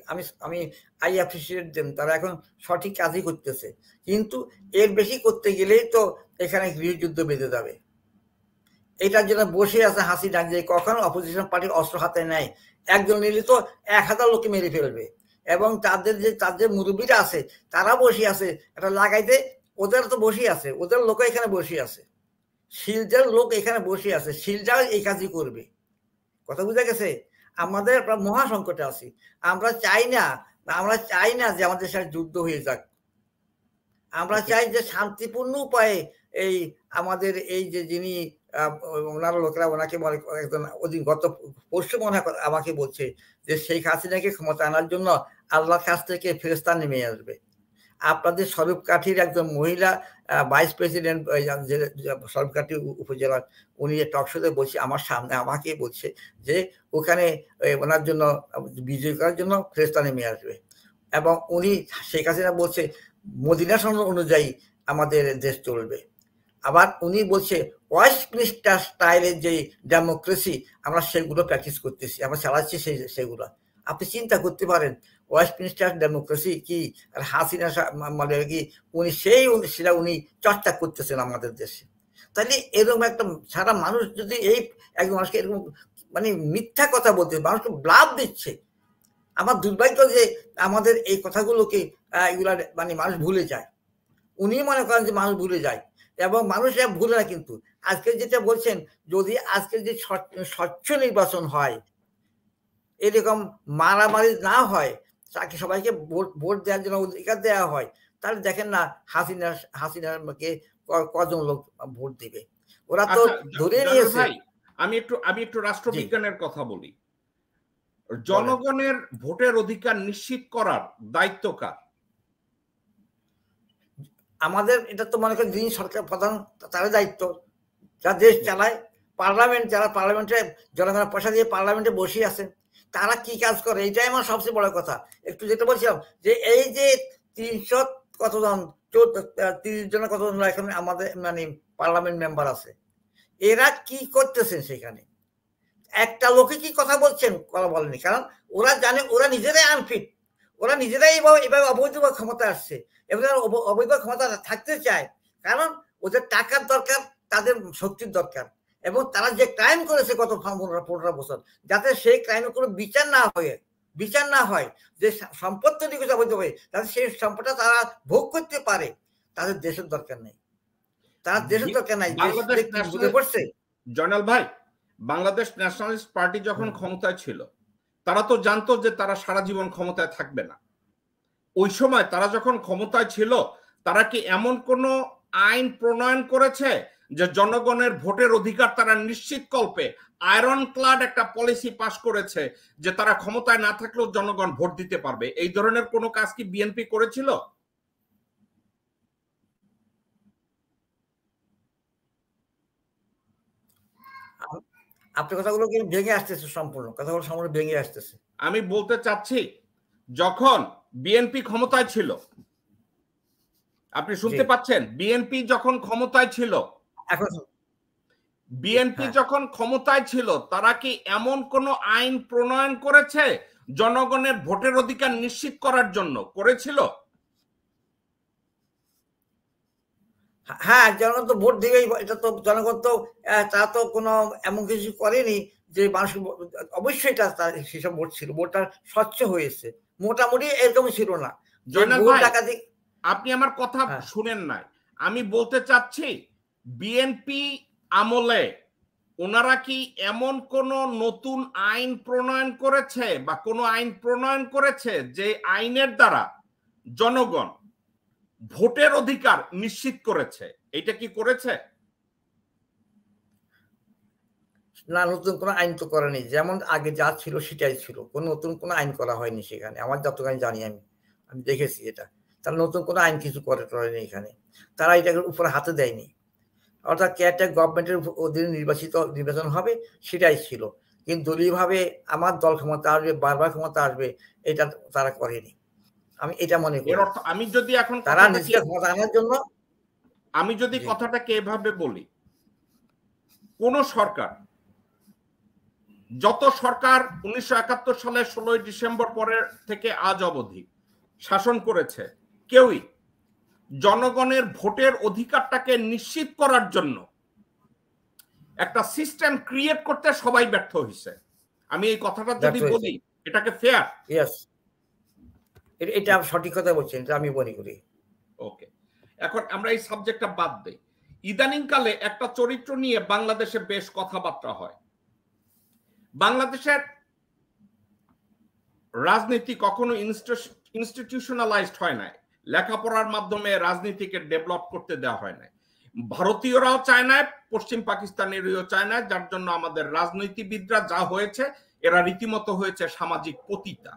আমি আই অ্যাপ্রিসিয়েট দেন, তারা এখন সঠিক কাজই করতেছে। কিন্তু এর বেশি করতে গেলেই তো এখানে গৃহযুদ্ধ বেঁধে যাবে। এটার জন্য বসে আছে হাসিনা, যে কখনো অপোজিশন পার্টির অস্ত্র হাতে নেয়, একজন নিলে তো 1000 লোককে মেরে ফেলবে। এবং তাদের মুরব্বীরা আছে তারা বসে আছে এটা লাগাইতে, ওদের তো বসে আছে, ওদের লোক এখানে বসে আছে, শিলজার লোক এখানে বসে আছে, শিলজার এই কাজই করবে। কথা বুঝা গেছে? আমাদের মহা সংকটে আছি। আমরা চাই না যে আমাদের সাথে যুদ্ধ হয়ে যাক। আমরা চাই যে শান্তিপূর্ণ উপায়ে এই আমাদের এই যে যিনি ওনার লোকেরা ওনাকে একজন গত পরশু মনে হয় আমাকে বলছে যে শেখ হাসিনাকে ক্ষমতা আনার জন্য আল্লাহর কাছ থেকে ফেরেশতা নেমে আসবে। আপনাদের স্বরূপকাঠির একজন মহিলা ভাইস প্রেসিডেন্ট স্বরূপকাঠি উপজেলার, উনি টকশোতে বলছে আমার সামনে আমাকে বলছে যে ওখানে ওনার জন্য বিজয় করার জন্য ফেরেশতা নেমে আসবে। এবং উনি শেখ হাসিনা বলছে মদিনা সনদ অনুযায়ী আমাদের দেশ চলবে। আবার উনি বলছে ওয়েস্টমিনিস্টার স্টাইলের যে ডেমোক্রেসি আমরা সেগুলো প্র্যাকটিস করতেছি, আমরা চালাচ্ছি সেগুলো। আপনি চিন্তা করতে পারেন ওয়েস্টমিনিস্টার ডেমোক্রেসি কি, আর হাসিনা মানে কি সেটা উনি চর্চা করতেছেন আমাদের দেশে। তাহলে এরকম একটা সারা মানুষ যদি এই একজন মানুষকে এরকম মানে মিথ্যা কথা বলতে, মানুষকে ব্লাভ দিচ্ছে। আমার দুর্ভাগ্য যে আমাদের এই কথাগুলোকে এগুলা মানে মানুষ ভুলে যায়। উনি মনে করেন যে মানুষ ভুলে যায়, এবং মানুষ ভুলে না। কিন্তু আজকে যেটা বলছেন, যদি আজকে যে স্বচ্ছ নির্বাচন হয়, এরকম মারামারি না হয়, তাকে সবাইকে ভোট দেওয়ার জন্য অধিকার দেওয়া হয়, তাহলে দেখেন না হাসিনাকে কজন লোক ভোট দিবে। ওরা তো ধরে নিয়েছে। আমি একটু রাষ্ট্রবিজ্ঞানের কথা বলি। জনগণের ভোটের অধিকার নিশ্চিত করার দায়িত্ব কার? আমাদের এটা তো মনে করেন যিনি সরকার প্রধান তার দায়িত্ব, যারা দেশ চালায়, পার্লামেন্ট, যারা পার্লামেন্টে জনগণের পয়সা দিয়ে পার্লামেন্টে বসে আছেন, তারা কি কাজ করে, এটাই আমার সবচেয়ে বড় কথা। একটু যেটা বলছিলাম যে এই যে 300 কতজন 30 জনের কতজন এখন আমাদের মানে পার্লামেন্ট মেম্বার আছে, এরা কি করতেছেন সেখানে? একটা লোকে কি কথা বলছেন? কথা বলেনি, কারণ ওরা জানে ওরা নিজেরাই আনফিট, ওরা নিজেরাই এভাবে অবৈধ ক্ষমতা আসছে এবং অবৈধ ক্ষমতা থাকতে চায়, কারণ ওদের টাকার দরকার, তাদের শক্তির দরকার। এবং তারা যে ক্রাইম করেছে গত 15 বছর, যাতে সেই ক্রাইমের কোনো বিচার না হয়, যে সম্পদ তৈরি করতে অবৈধ হয়ে, তাদের সেই সম্পদটা তারা ভোগ করতে পারে, তাদের দেশের দরকার নেই। তারা দেশের দরকার নাই। পড়ছে জয়নাল ভাই, বাংলাদেশ ন্যাশনালিস্ট পার্টি যখন ক্ষমতায় ছিল, তারা তো জানতো যে তারা সারা জীবন ক্ষমতায় থাকবে না। ওই সময় তারা যখন ক্ষমতায় ছিল, তারা কি এমন কোন আইন প্রণয়ন করেছে যে জনগণের ভোটের অধিকার তারা নিশ্চিত কল্পে আয়রন ক্লাড একটা পলিসি পাস করেছে যে তারা ক্ষমতায় না থাকলেও জনগণ ভোট দিতে পারবে? এই ধরনের কোনো কাজ কি বিএনপি করেছিল? আপনার কথাগুলো কি ভেঙে আসতেছে, সম্পূর্ণ কথাগুলো সম্পূর্ণ ভেঙে আসতেছে। আমি বলতে চাচ্ছি, যখন বিএনপি ক্ষমতায় ছিল, আপনি শুনতে পাচ্ছেন? বিএনপি যখন ক্ষমতায় ছিল, যখন ক্ষমতায় ছিল, তারা কি এমন কোন আইন প্রণয়ন করেছে জনগণের ভোটের অধিকার নিশ্চিত করার জন্য? করেছিল? হ্যাঁ, জনগণ তো ভোট দিবেই। এটা তো জনগণ তো তারা তো কোনো এমন কিছু করেনি যে মানুষ অবশ্যই এটা তার সেসব ভোট ছিল। ভোটটা স্বচ্ছ হয়েছে। মোটামুটি এরকমই ছিল না যে জয়নাল ভোট ভাই, ডাকাতি। আপনি আমার কথা হ্যাঁ, শুনেন নাই। আমি বলতে চাচ্ছি বিএনপি আমলে ওনারা কি এমন কোন নতুন আইন প্রণয়ন করেছে বা কোন আইন প্রণয়ন করেছে যে আইনের দ্বারা জনগণ ভোটের অধিকার নিশ্চিত করেছে? এটা কি করেছে? না, নতুন কোনো আইন তো করেনি। যেমন আগে যা ছিল সেটাই ছিল। কোনো নতুন কোনো আইন করা হয়নি সেখানে। আমার যতখানি জানি আমি। আমি দেখেছি এটা। তারা নতুন কোনো আইন কিছু করেনি এখানে। তারা এটাকে উপরে হাতে দেয়নি। অর্থাৎ কেয়ারটেক গভর্নমেন্টের অধীনে নির্বাচন হবে সেটাই ছিল। কিন্তু দলীয়ভাবে আমার দল ক্ষমতা আসবে, বারবার ক্ষমতা আসবে, এটা তারা করেনি। আমি এটা মনে এর করি। অর্থ আমি যদি এখন তারা নিজেকে ক্ষমতা আনার জন্য আমি যদি জি। কথাটাকে এভাবে বলি, কোন সরকার, যত সরকার 1971 সালের 16 ডিসেম্বর পরের থেকে আজ অবধি শাসন করেছে, কেউই জনগণের ভোটের অধিকারটাকে নিশ্চিত করার জন্য একটা সিস্টেম ক্রিয়েট করতে সবাই ব্যর্থ হয়েছে। আমি এই কথাটা যদি বলি, এটাকে ফেয়ার? ইয়েস, এটা সঠিক কথা বলছেন, এটা আমি মনে করি। ওকে, এখন আমরা এই সাবজেক্টটা বাদ দেই। ইদানিং কালে একটা চরিত্র নিয়ে বাংলাদেশে বেশ কথাবার্তা হয়। বাংলাদেশের রাজনীতি কখনো ইনস্টিটিউশনালাইজড হয় নাই। লেখাপড়ার মাধ্যমে রাজনীতিকে ডেভেলপ করতে দেওয়া হয় নাই। ভারতীয়রাও চায় না, পশ্চিম পাকিস্তানেরও চায় না, যার জন্য আমাদের রাজনীতিবিদরা যা হয়েছে, এরা রীতিমতো হয়েছে সামাজিক পতিতা।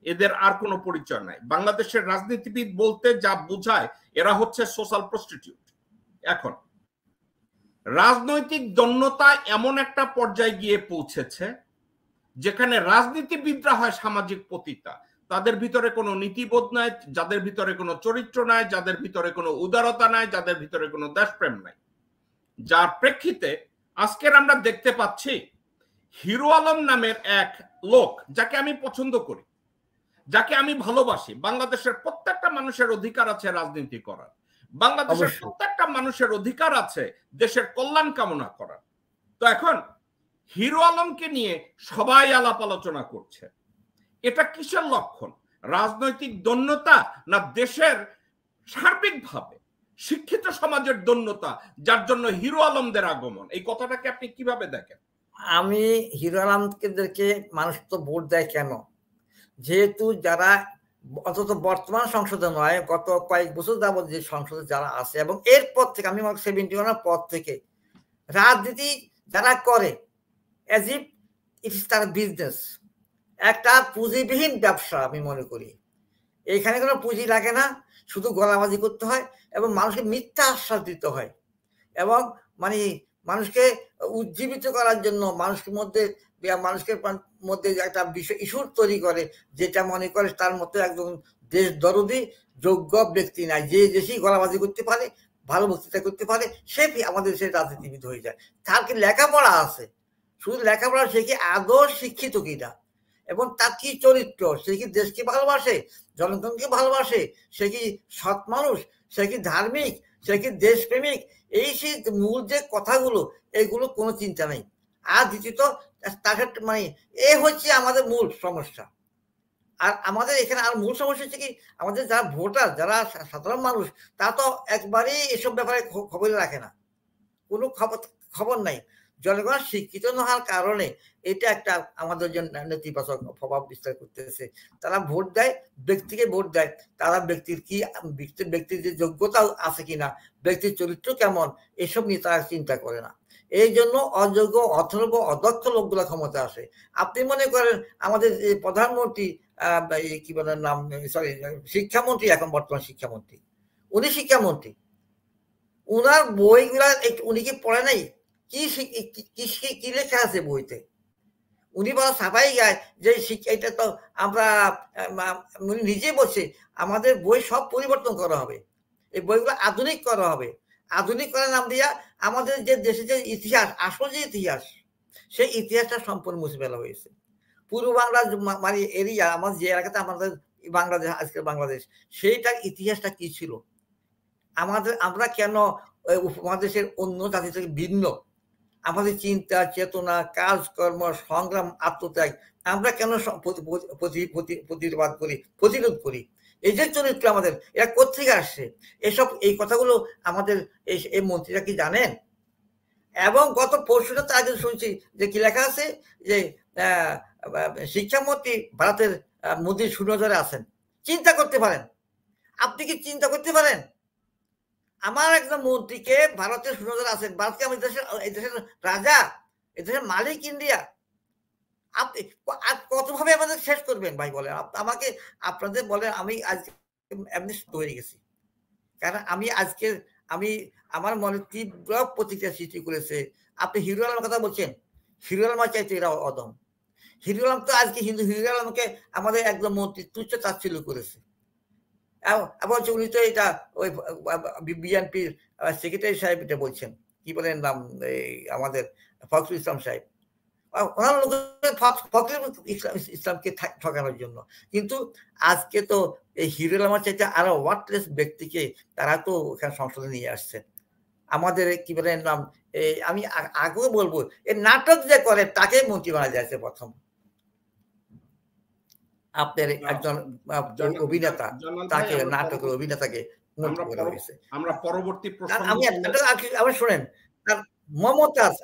এদের আর কোনো পরিচয় নাই। বাংলাদেশের রাজনীতিবিদ বলতে যা বোঝায়, এরা হচ্ছে সোশ্যাল প্রস্টিটিউট। এখন রাজনৈতিক দন্যতা এমন একটা পর্যায়ে গিয়ে পৌঁছেছে যেখানে রাজনীতিবিদরা হয় সামাজিক পতিতা। তাদের ভিতরে কোনো নীতিবোধ নাই, যাদের ভিতরে কোনো চরিত্র নাই, যাদের ভিতরে কোনো উদারতা নাই, যাদের ভিতরে কোনো দেশপ্রেম নাই। যার প্রেক্ষিতে আজকের আমরা দেখতে পাচ্ছি হিরো আলম নামের এক লোক, যাকে আমি পছন্দ করি, যাকে আমি ভালোবাসি। বাংলাদেশের প্রত্যেকটা মানুষের অধিকার আছে রাজনীতি করার। বাংলাদেশের প্রত্যেকটা মানুষের অধিকার আছে দেশের কল্যাণ কামনা করার। তো এখন হিরো আলমকে নিয়ে সবাই আলাপ আলোচনা করছে। এটা কিসের লক্ষণ? রাজনৈতিক দন্যতা, না দেশের সার্বিকভাবে শিক্ষিত সমাজের দন্যতা, যার জন্য হিরো আলমদের আগমন? এই কথাটাকে আপনি কিভাবে দেখেন? আমি হিরো আলমদেরকে মানুষ তো ভোট দেয় কেন? যেহেতু যারা অন্তত বর্তমান সংসদে নয়, গত কয়েক বছর যাবত যে সংসদে যারা আছে এবং এরপর থেকে আমি 71 পর থেকে রাজনীতি যারা করে অ্যাজ ইফ ইট ইস তার বিজনেস, একটা পুঁজিবিহীন ব্যবসা আমি মনে করি। এখানে কোনো পুঁজি লাগে না, শুধু গলাবাজি করতে হয় এবং মানুষকে মিথ্যা আশ্বাস দিতে হয় এবং মানে মানুষকে উজ্জীবিত করার জন্য মানুষের মধ্যে একটা বিষয় ইস্যু তৈরি করে, যেটা মনে করে তার মতো একজন দেশ দরদি যোগ্য ব্যক্তি নাই। যে দেশেই গলাবাজি করতে পারে, ভালো বক্তৃতা করতে পারে, সে আমাদের দেশের রাজনীতিবিদ হয়ে যায়। তার কি লেখাপড়া আছে? শুধু লেখাপড়া, সে কি আদৌ শিক্ষিত কিনা এবং তার কি চরিত্র, সে কি দেশকে ভালোবাসে, জনগণকে ভালোবাসে, সে কি সৎ মানুষ, সে কি ধার্মিক, সে কি দেশপ্রেমিক, এই সেই মূল যে কথাগুলো, এগুলো কোনো চিন্তা নেই। আর দ্বিতীয়ত তাকে মানে এ হচ্ছে আমাদের মূল সমস্যা। আর আমাদের এখানে আর মূল সমস্যা হচ্ছে কি, আমাদের যারা ভোটার, যারা সাধারণ মানুষ, তা তো একবারেই এসব ব্যাপারে খবর রাখে না, কোনো খবর নাই। জনগণ শিক্ষিত না হওয়ার কারণে এটা একটা আমাদের জন্য নেতিবাচক প্রভাব বিস্তার করতেছে। তারা ভোট দেয়, ব্যক্তিকে ভোট দেয়, তারা ব্যক্তির যে যোগ্যতা আছে কিনা, ব্যক্তির চরিত্র কেমন, এসব নিয়ে তারা চিন্তা করে না। এই জন্য অযোগ্য, অথর্ব, অদক্ষ লোকগুলো ক্ষমতা আসে। আপনি মনে করেন আমাদের প্রধানমন্ত্রী, কি বলে নাম, সরি, শিক্ষামন্ত্রী, এখন বর্তমান শিক্ষামন্ত্রী, উনি শিক্ষামন্ত্রী, উনার বইগুলা উনি কি পড়ে নাই? কি লেখা আছে বইতে? উনি বলা সাফাই গায় যে এটা তো আমরা, উনি নিজে বলছে আমাদের বই সব পরিবর্তন করা হবে, এই বইগুলো আধুনিক করা হবে। আধুনিক করার নাম দিয়া আমাদের যে দেশের যে ইতিহাস, আসল যে ইতিহাস, সেই ইতিহাসটা সম্পূর্ণ মুছে ফেলা হয়েছে। পূর্ব বাংলার মানে এরিয়া, আমার যে এলাকাতে আমাদের বাংলাদেশ, আজকের বাংলাদেশ, সেইটার ইতিহাসটা কি ছিল আমরা কেন উপমহাদেশের অন্য জাতি থেকে ভিন্ন? আমাদের চিন্তা, চেতনা, কাজকর্ম, সংগ্রাম, আত্মত্যাগ, আমরা কেন প্রতিবাদ করি, প্রতিরোধ করি? এই যে চরিত্র আমাদের, এরা কোত্থেকে আসছে? এই কথাগুলো আমাদের এই মন্ত্রীরা কি জানেন? এবং গত পরশুটা তার আগে শুনছি যে কি লেখা আছে যে শিক্ষামন্ত্রী ভারতের মোদীর সুনজরে আছেন। চিন্তা করতে পারেন? আপনি কি চিন্তা করতে পারেন? আমার একজন মন্ত্রীকে ভারতের সুনজরে আছেন। ভারতকে আমি এই দেশের রাজা, এই দেশের মালিক ইন্ডিয়া। আপনি কতভাবে আমাদের শেষ করবেন ভাই বলেন? আমাকে আপনাদের বলেন, আমি আজকে এমনি হয়ে গেছি। কারণ আমি আমার মনে তীব্র প্রতিক্রিয়া সৃষ্টি করেছে। আপনি হিরো আলমের কথা বলছেন, হিরো আলমের চাইতে এরা অদম। হিরো আলম তো আজকে হিরো আলমকে আমাদের একদম মন্ত্রী তুচ্ছ তাচ্ছিল্য করেছে। এবং উনি তো এটা ওই বিএনপির সেক্রেটারি সাহেব এটা বলছেন, কি বলেন নাম, আমাদের ফখরুল ইসলাম সাহেব, ইসলামকে ঠকানোর জন্য। কিন্তু আজকে তো এই হিরো আলমের চাইতে আরো ওয়ার্থলেস ব্যক্তিকে তারা তো এখানে সংসদে নিয়ে আসছেন। আমাদের কি বলেন নাম, আমি আগেও বলবো, এই নাটক যে করে তাকে মন্ত্রী বানা যাচ্ছে প্রথম। আপনার একজন অভিনেতা, তাকে নাটকের অভিনেতাকে মন্ত্রী করা হয়েছে। আমরা পরবর্তী প্রশ্ন আবার শোনেন, মমতাজ,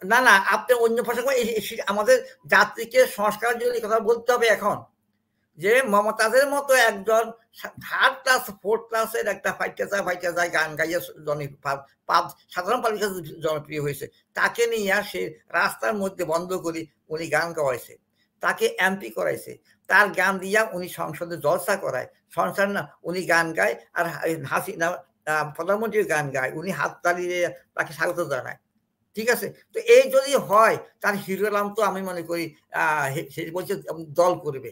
না আপনি অন্য ভাষা, আমাদের জাতিকে সংস্কারের জন্য কথা বলতে হবে এখন, যে মমতাজের মতো একজন থার্ড ক্লাস ফোর্থ ক্লাসের একটা ফাইটা যায় গান গাইয়া সাধারণ পাবলিক কাছে জনপ্রিয় হয়েছে, তাকে নিয়ে সে রাস্তার মধ্যে বন্ধ করে উনি গান গাওয়াইছে, তাকে এমপি করাইছে, তার গান দিয়া উনি সংসদে জলসা করায়, সংসার না উনি গান গায়, আর হাসিনা প্রধানমন্ত্রী গান গায়, উনি হাত তালিয়ে তাকে স্বাগত জানায়। ঠিক আছে, তো এই যদি হয় তার হিরো আলম তো আমি মনে করি সে বলছে দল করবে,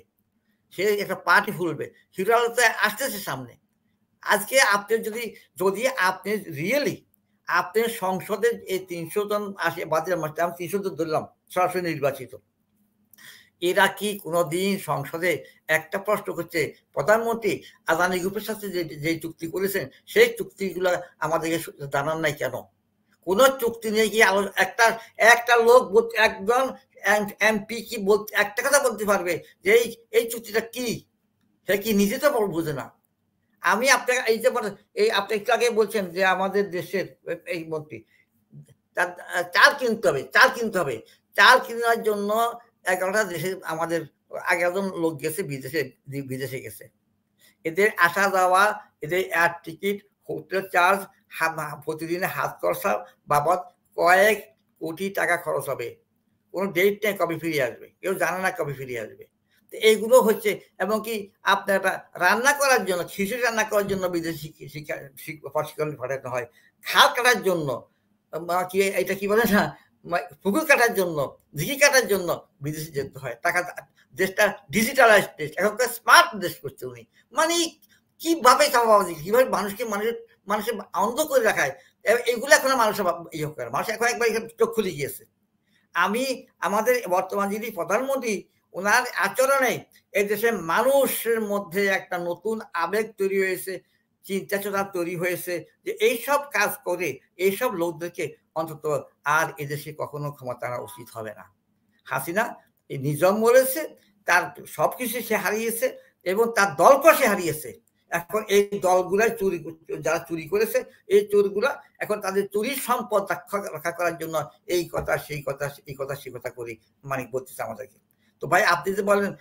সে একটা পার্টি খুলবে, হিরো আলম তো আসতেছে সামনে। আজকে আপনি যদি আপনি রিয়েলি আপনি সংসদের এই 300 জন আসে, বাদের মাসে আমি 300 জন ধরলাম সরাসরি নির্বাচিত, এরা কি কোনোদিন সংসদে একটা প্রশ্ন করছে প্রধানমন্ত্রী আদানি গ্রুপের সাথে যে চুক্তি করেছেন সেই চুক্তিগুলো আমাদেরকে জানান নাই কেন? কোন চুক্তি নিয়ে কি একটা লোক একজন এমপি কি বলতে একটা কথা বলতে পারবে যে এই চুক্তিটা কি? সে কি নিজে তো বুঝে না। আমি আপনাকে এই আপনি একটু আগে বলছেন যে আমাদের দেশের এই মন্ত্রী চাল কিনতে হবে, চাল কেনার জন্য 11টা দেশে আমাদের 11 জন লোক গেছে, বিদেশে গেছে। এদের আসা যাওয়া, এদের এয়ার টিকিট, হোটেল চার্জ, প্রতিদিনে হাত খরচা বাবদ কয়েক কোটি টাকা খরচ হবে। কোনো ডেট নেই কবে ফিরে আসবে, কেউ জানে না কবে ফিরে আসবে। তো এইগুলো হচ্ছে, এবং কি আপনার রান্না করার জন্য, খিচুড়ি রান্না করার জন্য বিদেশি প্রশিক্ষণ পাঠাতে হয়, খাল কাটার জন্য কি এটা কি বলে না, পুকুর কাটার জন্য, ঝিকি কাটার জন্য বিদেশে যেতে হয়। টাকা, দেশটা ডিজিটালাইজ দেশ, এখনকার স্মার্ট দেশ করছে উনি। মানে কিভাবে কিভাবে মানুষের অন্ধ করে রাখায়, এগুলো এখন মানুষ ইয়ে করে, মানুষ এখন একবার চোখ খুলে গিয়েছে। আমাদের বর্তমান যিনি প্রধানমন্ত্রী, ওনার আচরণে এই দেশের মানুষের মধ্যে একটা নতুন আবেগ তৈরি হয়েছে, চিন্তা চেতনা তৈরি হয়েছে, যে এইসব কাজ করে এইসব লোকদেরকে অন্তত আর এদেশে কখনো ক্ষমতা আনা উচিত হবে না। হাসিনা এই নিজাম বলেছে, তার সবকিছু সে হারিয়েছে এবং তার দলকে সে হারিয়েছে। এখন এই দলগুলাই যারা চুরি করেছে, এই চোরগুলা এখন তাদের চুরির সম্পদ রক্ষা করার জন্য এই কথা সেই কথা করে মানে বলতেছে আমাদেরকে। তো ভাই আপনি যে বলেন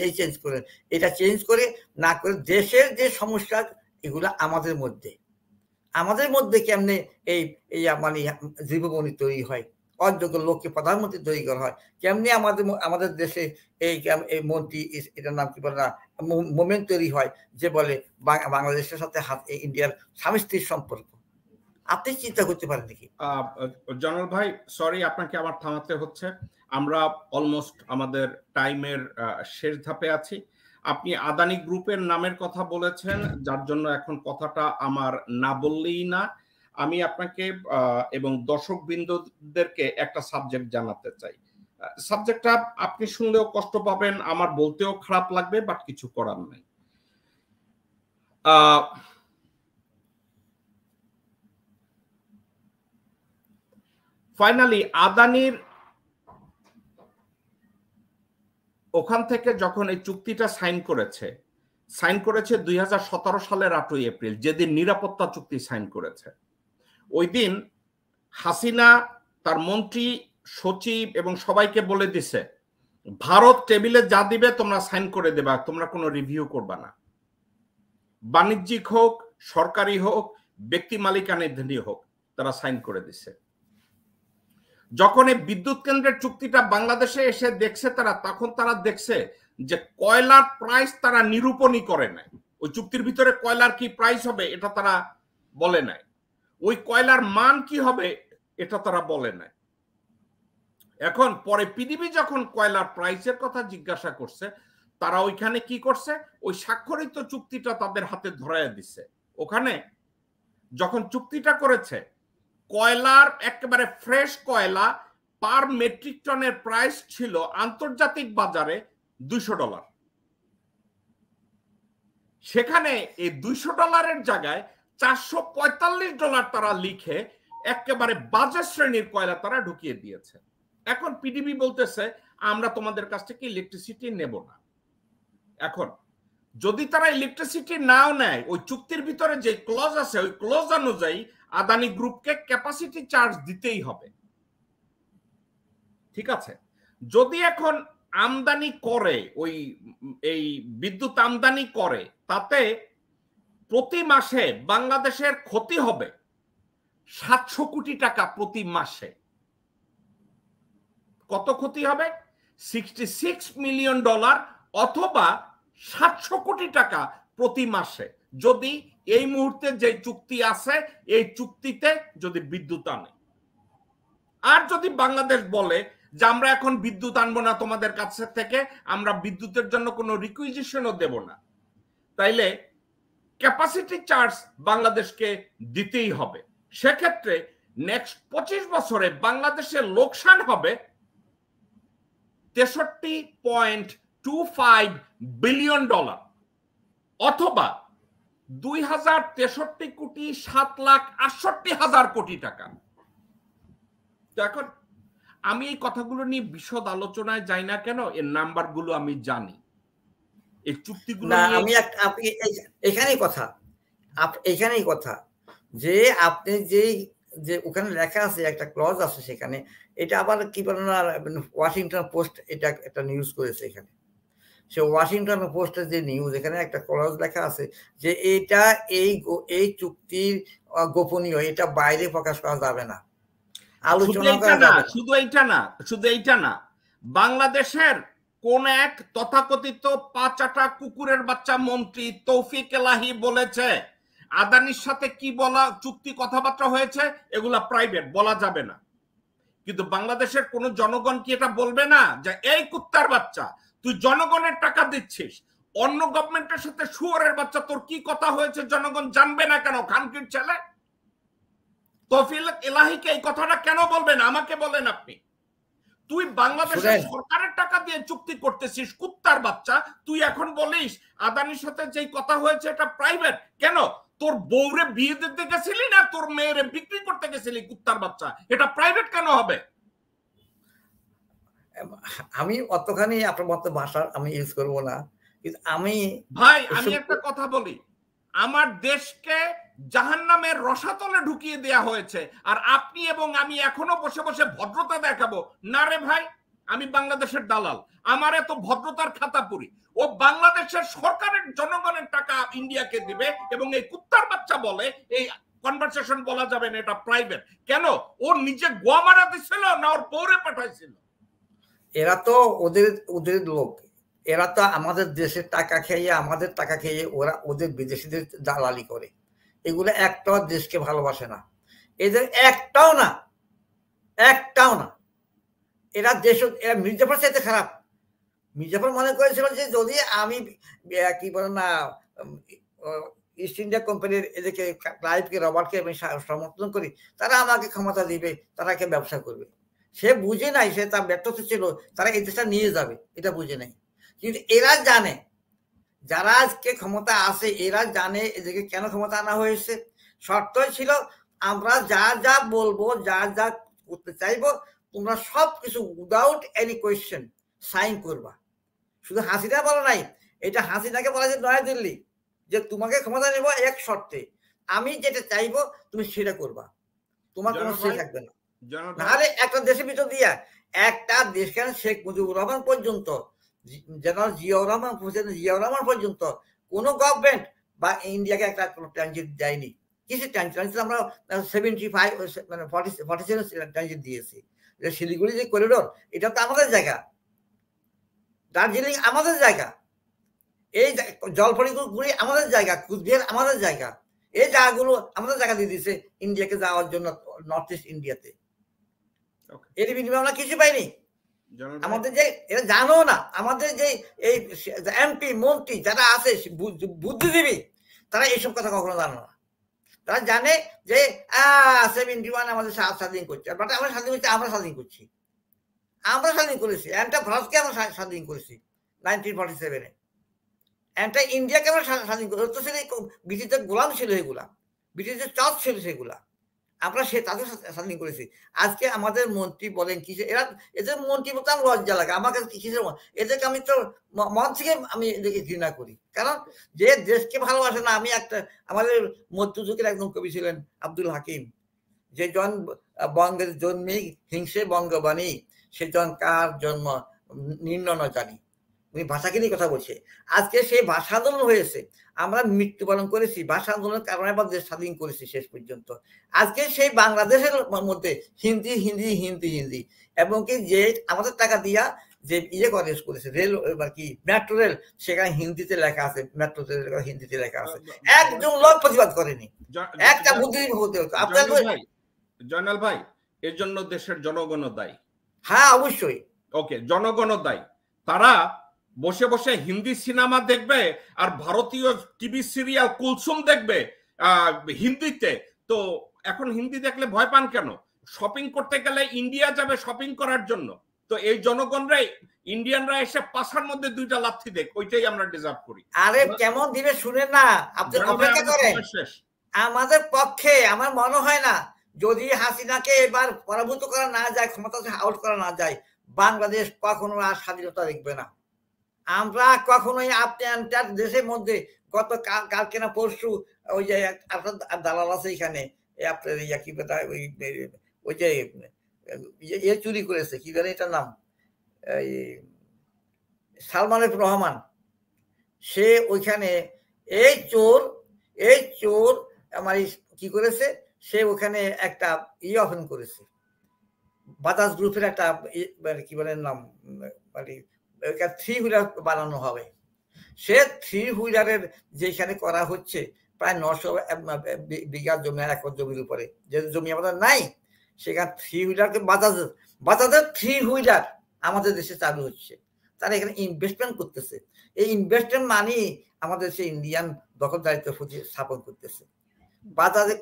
এই চেঞ্জ করেন, এটা চেঞ্জ করে না করে দেশের যে সমস্যা এগুলো আমাদের মধ্যে কেমনে এই মানে জীবনী তৈরি হয়, অযোগ্য লোককে প্রধানমন্ত্রী তৈরি করা হয়, কেমনি আমাদের দেশে এই মন্ত্রী, এটার নাম কি বলে না, মোমেন্ট তৈরি হয় যে বলে বাংলাদেশের সাথে ইন্ডিয়ার স্বামী স্ত্রীর সম্পর্ক। আপনি চিন্তা করতে পারেন নাকি? জনাল ভাই সরি, আপনাকে আবার থামাতে হচ্ছে, আমরা অলমোস্ট আমাদের টাইমের শেষ ধাপে আছি। আপনি আদানি গ্রুপের নামের কথা বলেছেন, যার জন্য এখন কথাটা আমার না বললেই না। আমি আপনাকে এবং দর্শকবৃন্দদেরকে একটা সাবজেক্ট জানাতে চাই। সাবজেক্টটা আপনি শুনলেও কষ্ট পাবেন, আমার বলতেও খারাপ লাগবে, বাট কিছু করার নাই। ফাইনালি আদানির ওখান থেকে যখন এই চুক্তিটা সাইন করেছে 2017 সালের 8 এপ্রিল, যেদিন নিরাপত্তা চুক্তি সাইন করেছে। ওই দিন হাসিনা তার মন্ত্রী, সচিব এবং সবাইকে বলে দিছে, ভারত টেবিলে যা দিবে তোমরা সাইন করে দেবা, তোমরা কোনো রিভিউ করবা না। বাণিজ্যিক হোক, সরকারি হোক, ব্যক্তি মালিকানাধীন হোক, তারা সাইন করে দিছে। যখন এই বিদ্যুৎ কেন্দ্রের চুক্তিটা বাংলাদেশে এসে দেখছে তারা, তখন তারা দেখছে যে কয়লার প্রাইস তারা নিরূপণই করে নাই। ওই চুক্তির ভিতরে কয়লার কি প্রাইস হবে এটা তারা বলে নাই, ওই কয়লার মান কি হবে এটা তারা বলে নাই। এখন পরে পিডিবি যখন কয়লার প্রাইসের কথা জিজ্ঞাসা করছে, তারা ওইখানে কি করছে, ওই স্বাক্ষরিত চুক্তিটা তাদের হাতে ধরায় দিছে। ওখানে যখন চুক্তিটা করেছে, কয়লার একেবারে ফ্রেশ কয়লা পার মেট্রিক টনের প্রাইস ছিল আন্তর্জাতিক বাজারে $200। সেখানে এই $200 জায়গায় $445 তারা লিখে একেবারে বাজার শ্রেণীর কয়লা তারা ঢুকিয়ে দিয়েছে। এখন পিডিবি বলতেছে আমরা তোমাদের কাছ থেকে ইলেকট্রিসিটি নেব না। এখন যদি তারা ইলেকট্রিসিটি নাও নেয়, ওই চুক্তির ভিতরে যে ক্লজ আছে ওই ক্লজ অনুযায়ী আদানি গ্রুপকে ক্যাপাসিটি চার্জ দিতেই হবে, ঠিক আছে? যদি এখন আমদানি করে, ওই এই বিদ্যুৎ আমদানি করে, তাতে প্রতি মাসে বাংলাদেশের ক্ষতি হবে 700 কোটি টাকা প্রতি মাসে। কত ক্ষতি হবে? $66 মিলিয়ন অথবা 700 কোটি টাকা প্রতি মাসে, যদি এই মুহূর্তে যে চুক্তি আছে এই চুক্তিতে যদি বিদ্যুৎ আনে। আর যদি বাংলাদেশ বলে যে আমরা এখন বিদ্যুৎ আনবো না তোমাদের কাছ থেকে, আমরা বিদ্যুতের জন্য কোনো রিকুইজিশনও দেব না, তাইলে ক্যাপাসিটি চার্জ বাংলাদেশকে দিতেই হবে। সেক্ষেত্রে নেক্সট 25 বছরে বাংলাদেশের লোকসান হবে $63.25 বিলিয়ন, অথবা 2063,07,68,000 কোটি টাকা। এখন আমি এই কথাগুলো নিয়ে বিশদ আলোচনায় যাই না কেন, এর নাম্বারগুলো আমি জানি, এই চুক্তিগুলো আমি এখানেই কথা যে আপনি যে ওখানে লেখা আছে একটা ক্লজ আছে সেখানে, এটা আবার কি বলেন না, ওয়াশিংটন পোস্ট এটা একটা নিউজ করেছে এখানে। সে ওয়াশিংটন পোস্টের যে নিউজ, এখানে একটা ক্লজ লেখা আছে যে এটা এই চুক্তির গোপনীয়, এটা বাইরে প্রকাশ করা যাবে না, আলোচনা করা যাবে না। শুধু এইটা না, বাংলাদেশের কোন এক তথাকথিত পাঁচাটা কুকুরের বাচ্চা মন্ত্রী তৌফিক এলাহি বলেছে আদানির সাথে কি বলা চুক্তি কথাবার্তা হয়েছে এগুলা প্রাইভেট, বলা যাবে না। কিন্তু বাংলাদেশের কোন জনগণ কি এটা বলবে না যে এই কুত্তার বাচ্চা, তুই জনগণের টাকা দিচ্ছিস, অন্য গভর্নমেন্টের সাথে শুয়োরের বাচ্চা, তোর কি কথা হয়েছে জনগণ জানবে না কেন? খানকির ছেলে তৌফিক এলাহিকে এই কথাটা কেন বলবেন? আমাকে বলেন আপনি। তুই বাংলাদেশের সরকারের টাকা দিয়ে চুক্তি করতেছিস, কুত্তার বাচ্চা, তুই এখন বলিস আদানির সাথে যেই কথা হয়েছে এটা প্রাইভেট। কেন? তোর বউরে বিয়ে দিতে গেছিলি না তোর মেয়েরে বিক্রি করতে গেছিলি? কুত্তার বাচ্চা, এটা প্রাইভেট কেন হবে? আমি অতখানি আপনার মতো ভাষা আমি ইউজ করবো না, কিন্তু আমি একটা কথা বলি, আমার দেশকে জাহান্নামের রসাতলে ঢুকিয়ে দেয়া হয়েছে, আর আপনি এবং আমি এখনো বসে বসে ভদ্রতা দেখাবো না? রে ভাই, আমি বাংলাদেশের দালাল, আমার এত ভদ্রতার খাতা পুরি। ও বাংলাদেশের সরকারের জনগণের টাকা ইন্ডিয়াকে দিবে, এবং এই কুত্তার বাচ্চা বলে এই কনভারসেশন বলা যাবে না, এটা প্রাইভেট। কেন? ও নিজে গোয়া মারা দিছিল না ওর বউরে পাঠাইছিল? এরা তো ওদের লোক, এরা তো আমাদের দেশের টাকা খেয়ে, আমাদের টাকা খেয়ে ওরা ওদের বিদেশিদের দালালি করে। এগুলো একটাও দেশকে ভালোবাসে না, এদের একটাও না। এরা মির্জাফর চাইতে খারাপ। মির্জাফর মনে করেছিল যে যদি আমি কি বলে না ইস্ট ইন্ডিয়া কোম্পানির এদেরকে ক্লাইভকে, রবার্টকে আমি সমর্থন করি, তারা আমাকে ক্ষমতা দিবে, তারাকে ব্যবসা করবে। সে বুঝে নাই, সে তার ব্যর্থতা ছিল, তারা এই দেশটা নিয়ে যাবে, এটা বুঝে নাই। কিন্তু এরা জানে, যারা আজকে ক্ষমতা আছে এরা জানে এদেরকে কেন ক্ষমতা আনা হয়েছে। শর্ত ছিল আমরা যা যা বলবো, যা যা করতে চাইবো, তোমরা সবকিছু উইদাউট এনি কোয়েশ্চেন সাইন করবা। শুধু হাসিনা বলা নাই, এটা হাসিনাকে বলা যে নয়াদিল্লি, যে তোমাকে ক্ষমতা নেব এক শর্তে, আমি যেটা চাইবো তুমি সেটা করবা, তোমার কোনো সে থাকবে না। নাহলে একটা দেশের ভিতর দিয়া একটা দেশকে শেখ মুজিবুর রহমান পর্যন্ত, জেনারেল জিয়াউর রহমান পর্যন্ত কোনো গভর্নমেন্ট বা ইন্ডিয়াকে একটা কোনো ট্রানজিট দেয়নি। কিছু ট্রানজিট আমরা 75 মানে 47 ট্রানজিট দিয়েছি। শিলিগুড়ি যে করিডোর, এটা তো আমাদের জায়গা, দার্জিলিং আমাদের জায়গা, এই জলপাইগুড়ি আমাদের জায়গা, কুচবিহার আমাদের জায়গা, এই জায়গাগুলো আমাদের জায়গা দিয়ে দিয়েছে ইন্ডিয়াকে যাওয়ার জন্য, নর্থ ইস্ট ইন্ডিয়াতে। এর বিনিময়ে আমরা কিছু পাইনি। আমাদের যে এরা জানো না, আমাদের যে এই এমপি মন্ত্রী যারা আছে বুদ্ধিজীবী, তারা এইসব কথা কখনো জানো না। তারা জানে যে 71 আমাদের স্বাধীন করছে, বাট আমরা স্বাধীন করছি, আমরা স্বাধীন করছি, আমরা স্বাধীন করেছি। একটা ভারতকে আমরা স্বাধীন করেছি 1947-এ, একটা ইন্ডিয়াকে আমরা স্বাধীন করেছি। তো সেটা ব্রিটিশদের গোলাম ছিল, এগুলা ব্রিটিশদের চাপ ছিল, সেগুলা আমরা তাদের স্বাধীন করেছি। আজকে আমাদের মন্ত্রী বলেন কি, এরা এদের মন্ত্রী বলতে আমার লজ্জা লাগে, আমার কাছে কিসের এদেরকে আমি তো মন থেকে আমি এদেরকে ঘৃণা করি। কারণ যে দেশকে ভালোবাসে না, আমি একটা আমাদের মধ্যযুগের একজন কবি ছিলেন আব্দুল হাকিম, যে জন বঙ্গের জন্মে হিংসে বঙ্গবাণী, সে জন কার জন্ম নির্ণয় জানি। উনি ভাষাকে নিয়ে কথা বলছে। আজকে সেই ভাষা আন্দোলন হয়েছে, আমরা মৃত্যুবরণ করেছি, ভাষা আন্দোলনের কারণে আমরা দেশ স্বাধীন করেছি শেষ পর্যন্ত। আজকে সেই বাংলাদেশের মধ্যে হিন্দি হিন্দি হিন্দি হিন্দি, এবং কি যে আমাদের টাকা দিয়া যে ইয়ে করেছে রেল বা কি মেট্রো রেল, সেখানে হিন্দিতে লেখা আছে, মেট্রো রেল হিন্দিতে লেখা আছে, একজন লোক প্রতিবাদ করেনি, একটা বুদ্ধিজীবী হতে হতো। আপনার জয়নাল ভাই, এর জন্য দেশের জনগণও দায়ী। হ্যাঁ অবশ্যই, ওকে, জনগণও দায়ী। তারা বসে বসে হিন্দি সিনেমা দেখবে আর ভারতীয় টিভি সিরিয়াল কুলসুম দেখবে হিন্দিতে। তো এখন হিন্দি দেখলে ভয় পান কেন? শপিং করতে গেলে ইন্ডিয়া যাবে শপিং করার জন্য। তো এই জনগণরাই, ইন্ডিয়ানরা এসে পাশার মধ্যে দুইটা লাথি দেখ, ওইটাই আমরা ডিজার্ভ করি। আরে কেমন দিবে শুনেন না, আপনি অপেক্ষা করেন। আমাদের পক্ষে আমার মনে হয় না, যদি হাসিনাকে এবার পরাভূত করা না যায়, ক্ষমতা আউট করা না যায়, বাংলাদেশ কখনো আর স্বাধীনতা দেখবে না। আমরা কখনোই আপনার দেশের মধ্যে গত কালকে না পরশু ওই যে আপনার দালাল আছে এখানে, আপনার ইয়া কি ওই যে ইয়ে চুরি করেছে, কি জানি এটার নাম, এই সালমান রহমান, সে ওইখানে এই চোর আমার কি করেছে, সে ওখানে একটা ইয়ে ওপেন করেছে, বাজাজ গ্রুপের একটা কি বলে নাম, মানে 3 হুইলার বানানো হবে। সে 3 হুইলারের যেখানে করা হচ্ছে প্রায় 900 বিঘা জমি, 1 একর জমির উপরে, যে জমি আমাদের নাই, সেখানে 3 হুইলারকে বাজাজের 3 হুইলার আমাদের দেশে চালু হচ্ছে। তারা এখানে ইনভেস্টমেন্ট করতেছে, এই ইনভেস্টমেন্ট মানি আমাদের দেশে ইন্ডিয়ান দখলদারিত্ব স্থাপন করতেছে। বাজাজে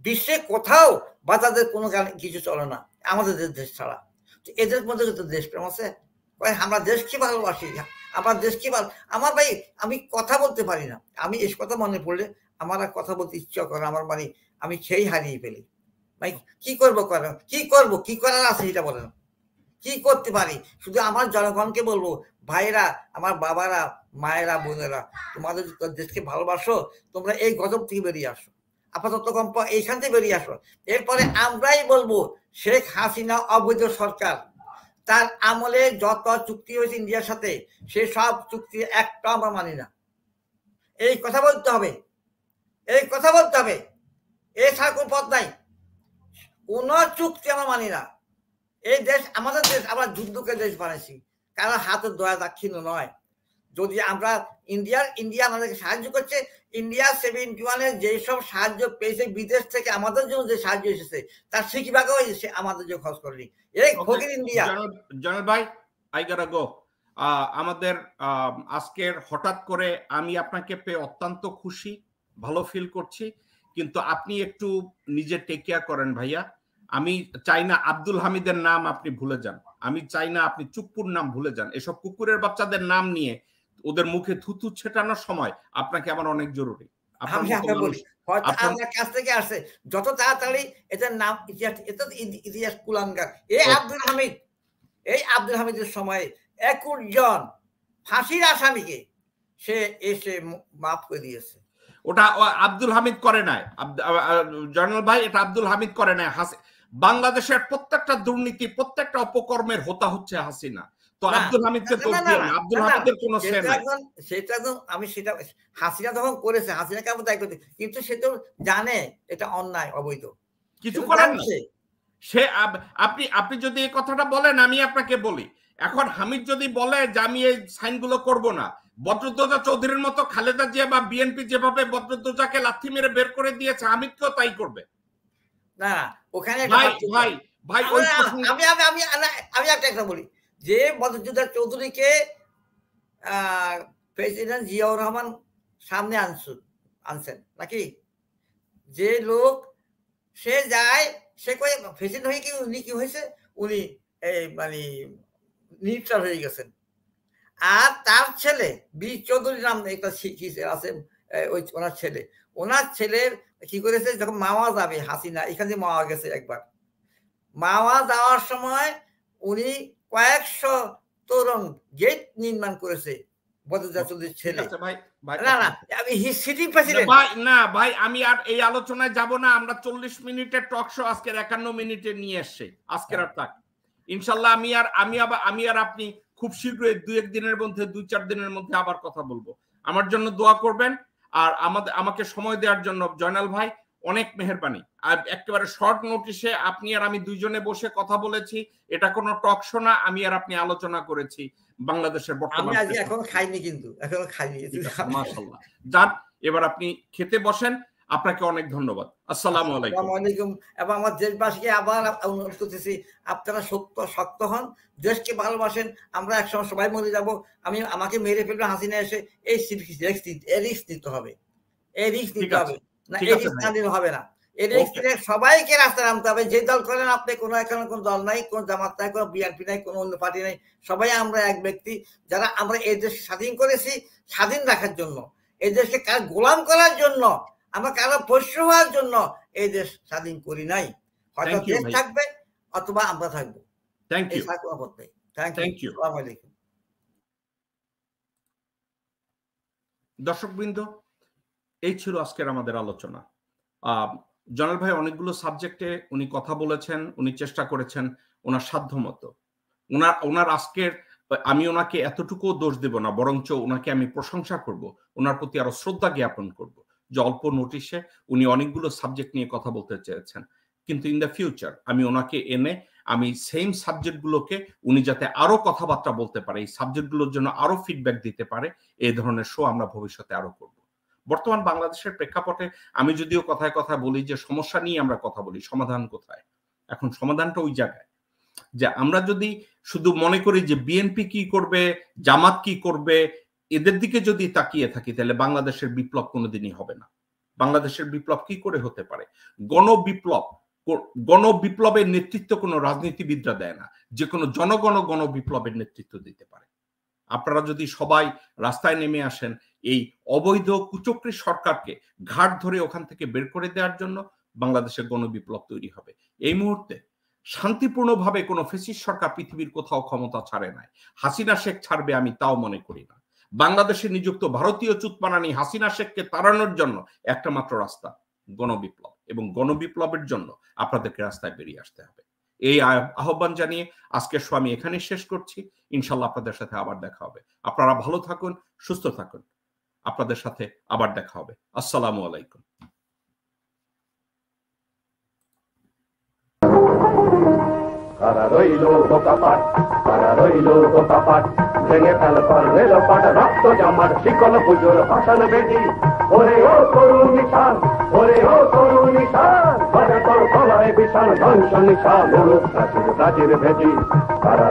বিশ্বে কোথাও বাজাজের কোনো কিছু চলে না আমাদের দেশ ছাড়া। এদের মধ্যে তো দেশপ্রেম আছে, আমরা দেশকে ভালোবাসি, আমার দেশকে আমার ভাই আমি কথা বলতে পারি না, আমি এই কথা মনে পড়লে আমার আর কথা বলতে ইচ্ছা করে, আমার মানে আমি সেই হারিয়ে ফেলি ভাই। কি করবো, কি করার আছে এটা বলেন, কি করতে পারি? শুধু আমার জনগণকে বলবো, ভাইরা, আমার বাবারা, মায়েরা, বোনেরা, তোমাদের দেশকে ভালোবাসো, তোমরা এই গজব থেকে বেরিয়ে আসো, আপাতত কম এইখান থেকে বেরিয়ে আসো। এরপরে আমরাই বলবো, শেখ হাসিনা অবৈধ সরকার, তার আমলে যত চুক্তি হয়েছে ইন্ডিয়ার সাথে, সে সব চুক্তি একটা আমরা মানি না। এই কথা বলতে হবে, এই কথা বলতে হবে, এই ছাড়া কোনো পথ নাই। কোন চুক্তি আমরা মানি না। এই দেশ আমাদের দেশ, আমরা যুদ্ধকে দেশ বানাইছি, কারণ হাতের দয়া দাক্ষিণ্য নয়। যদি আমরা ইন্ডিয়া আমাদেরকে সাহায্য করছে, ইন্ডিয়া 71-এ যেসব সাহায্য পেয়েছে বিদেশ থেকে, আমাদের জন্য যে সাহায্য এসেছে তার 60 ভাগও সে আমাদের জন্য খরচ করেনি। এই ফকির ইন্ডিয়া। জনাল ভাই, আই গটা গো। আমাদের আজকের হঠাৎ করে আমি আপনাকে পেয়ে অত্যন্ত খুশি, ভালো ফিল করছি, কিন্তু আপনি একটু নিজে টেক কেয়ার করেন ভাইয়া। আমি চাই না আব্দুল হামিদের নাম আপনি ভুলে যান, আমি চাই না আপনি চুপ্পুর নাম ভুলে যান। এসব কুকুরের বাচ্চাদের নাম নিয়ে ওদের মুখে থুতু ছেটানোর সময় আপনাকে আমার অনেক জরুরি। হয়তো আমার কাছ থেকে আসছে, যত তাড়াতাড়ি এটার নাম ইতিহাস কুলাঙ্গার। এই আব্দুল হামিদের সময়ে 21 জন ফাঁসির আসামিকে সে এসে মাফ করে দিয়েছে। ওটা আব্দুল হামিদ করে নাই জয়নাল ভাই, এটা আব্দুল হামিদ করে নাই। বাংলাদেশের প্রত্যেকটা দুর্নীতি, প্রত্যেকটা অপকর্মের হোতা হচ্ছে হাসিনা। তো আব্দুল হামিদকে তো আব্দুল হামিদের কোনো সে নাই। সেটা তো আমি সেটা হাসিনা তখন করেছে, হাসিনা কেমন দায়ী করতে, কিন্তু সে তো জানে এটা অন্যায় অবৈধ, কিছু করার না সে। আপনি যদি এই কথাটা বলেন, আমি আপনাকে বলি, এখন হামিদ যদি বলে যে আমি এই সাইনগুলো করব না, বদরুদ্দোজা চৌধুরীর মতো খালেদা জিয়া বা বিএনপি যেভাবে বদরুদ্দোজাকে লাথি মেরে বের করে দিয়েছে, হামিদকেও তাই করবে না। ওখানে ভাই আমি একটা বলি, যে বদরুদ্দোজা চৌধুরীকে প্রেসিডেন্ট জিয়াউর রহমান সামনে আনছেন নাকি, যে লোক সে যায়, সে কয়ে প্রেসিডেন্ট হয়ে কি উনি কি হয়েছে, উনি মানে নিউট্রাল হয়ে গেছেন। আর তার ছেলে বি চৌধুরী নাম একটা আছে, ওনার ছেলের কি করেছে, যখন মাওয়া যাবে হাসিনা, এখানে মাওয়া গেছে একবার, মাওয়া যাওয়ার সময় উনি কয়েকশো তোরণ গেট নির্মাণ করেছে বদরুদ্দোজা চৌধুরীর ছেলে। না ভাই, আমি আর এই আলোচনায় যাব না। আমরা 40 মিনিটের টক শো আজকের 51 মিনিটে নিয়ে এসছি। আজকের আর থাক, ইনশাল্লাহ আমি আর আপনি খুব শীঘ্রই 2-1 দিনের মধ্যে, 2-4 দিনের মধ্যে আবার কথা বলবো। আমার জন্য দোয়া করবেন, আর আমাকে সময় দেওয়ার জন্য জয়নাল ভাই অনেক মেহেরবানি। আর একেবারে শর্ট নোটিশে আপনি আর আমি দুইজনে বসে কথা বলেছি, এটা কোনো টক শো না, আমি আর আপনি আলোচনা করেছি বাংলাদেশের বর্তমান। আমি এখনো খাইনি, কিন্তু এখনো খাইনি। মাশাআল্লাহ, যান এবার আপনি খেতে বসেন। আপনাকে অনেক ধন্যবাদ। আসসালামু আলাইকুম। এবং আমার দেশবাসীকে আবার অনুরোধ করতেছি, আপনারা শক্ত হন, দেশকে ভালোবাসেন। আমরা একসময় সবাই মরে যাব, আমাকে মেরে ফেলবে হাসিনা এসে, এই রিস্ক নিতে হবে, এই রিস্ক নিতে হবে না, এই রিস্ক না নিলে হবে না। এই রিস্ক নিয়ে সবাইকে রাস্তায় নামতে হবে। যে দল করেন আপনি, কোনো এখানে কোনো দল নাই, কোনো জামাত নাই, কোনো বিএনপি নাই, কোনো অন্য পার্টি নাই, সবাই আমরা এক ব্যক্তি, যারা আমরা এই দেশ স্বাধীন করেছি স্বাধীন রাখার জন্য, এই দেশকে কার গোলাম করার জন্য, আমরা কারো পোষ্য হওয়ার জন্য এই দেশ স্বাধীন করি নাই। হয়তো দেশ থাকবে অথবা আমরা থাকবো। Thank you. আসসালামু আলাইকুম। দর্শকবৃন্দ, এই ছিল আজকের আমাদের আলোচনা। জয়নাল ভাই অনেকগুলো সাবজেক্টে উনি কথা বলেছেন, উনি চেষ্টা করেছেন ওনার সাধ্যমতো। ওনার আজকের, আমি ওনাকে এতটুকু দোষ দেব না, বরঞ্চ ওনাকে আমি প্রশংসা করব, ওনার প্রতি আরো শ্রদ্ধা জ্ঞাপন করব যে অল্প নোটিশে উনি অনেকগুলো সাবজেক্ট নিয়ে কথা বলতে চেয়েছেন। কিন্তু ইন দ্য ফিউচার আমি ওনাকে এনে আমি সেম সাবজেক্টগুলোকে উনি যাতে আরো কথাবার্তা বলতে পারে, এই সাবজেক্টগুলোর জন্য আরো ফিডব্যাক দিতে পারে, এই ধরনের শো আমরা ভবিষ্যতে আরো করব। বর্তমান বাংলাদেশের প্রেক্ষাপটে আমি যদিও কথায় কথায় বলি যে সমস্যা নিয়ে আমরা কথা বলি, সমাধান কোথায়? এখন সমাধানটা ওই জায়গায় যে আমরা যদি শুধু মনে করি যে বিএনপি কি করবে, জামাত কি করবে, এদের দিকে যদি তাকিয়ে থাকি, তাহলে বাংলাদেশের বিপ্লব কোনোদিনই হবে না। বাংলাদেশের বিপ্লব কি করে হতে পারে? গণবিপ্লবের নেতৃত্ব কোনো রাজনীতিবিদরা দেয় না, যে কোনো জনগণ গণবিপ্লবের নেতৃত্ব দিতে পারে। আপনারা যদি সবাই রাস্তায় নেমে আসেন এই অবৈধ কুচক্রী সরকারকে ঘাট ধরে ওখান থেকে বের করে দেওয়ার জন্য, বাংলাদেশের গণবিপ্লব তৈরি হবে। এই মুহূর্তে শান্তিপূর্ণভাবে কোনো ফ্যাসিস্ট সরকার পৃথিবীর কোথাও ক্ষমতা ছাড়ে নাই। হাসিনা শেখ ছাড়বে আমি তাও মনে করি না। বাংলাদেশে নিযুক্ত ভারতীয় চুতমারানি হাসিনা শেখকে তাড়ানোর জন্য একটা মাত্র রাস্তা, গণবিপ্লব, এবং গণবিপ্লবের জন্য আপনাদেরকে রাস্তায় বেরিয়ে আসতে হবে। এই আহ্বান জানিয়ে আজকের শো আমি এখানে শেষ করছি। ইনশাল্লাহ আপনাদের সাথে আবার দেখা হবে। আপনারা ভালো থাকুন, সুস্থ থাকুন। আপনাদের সাথে আবার দেখা হবে। আসসালামু আলাইকুম। কারা রইল বোকাপাট, কারা রইল বোকাপাট, ভেঙে ফেল রেল পাট, রক্ত জামার শিকল পুজোর ভাষণ বেদি। ওরে ও তরুণ নিশান, ওরে ও তরুণ নিশান, তোর তলায় বিশাল ধ্বংস নিশান, প্রাচীর প্রাচীর ভেদি। কারা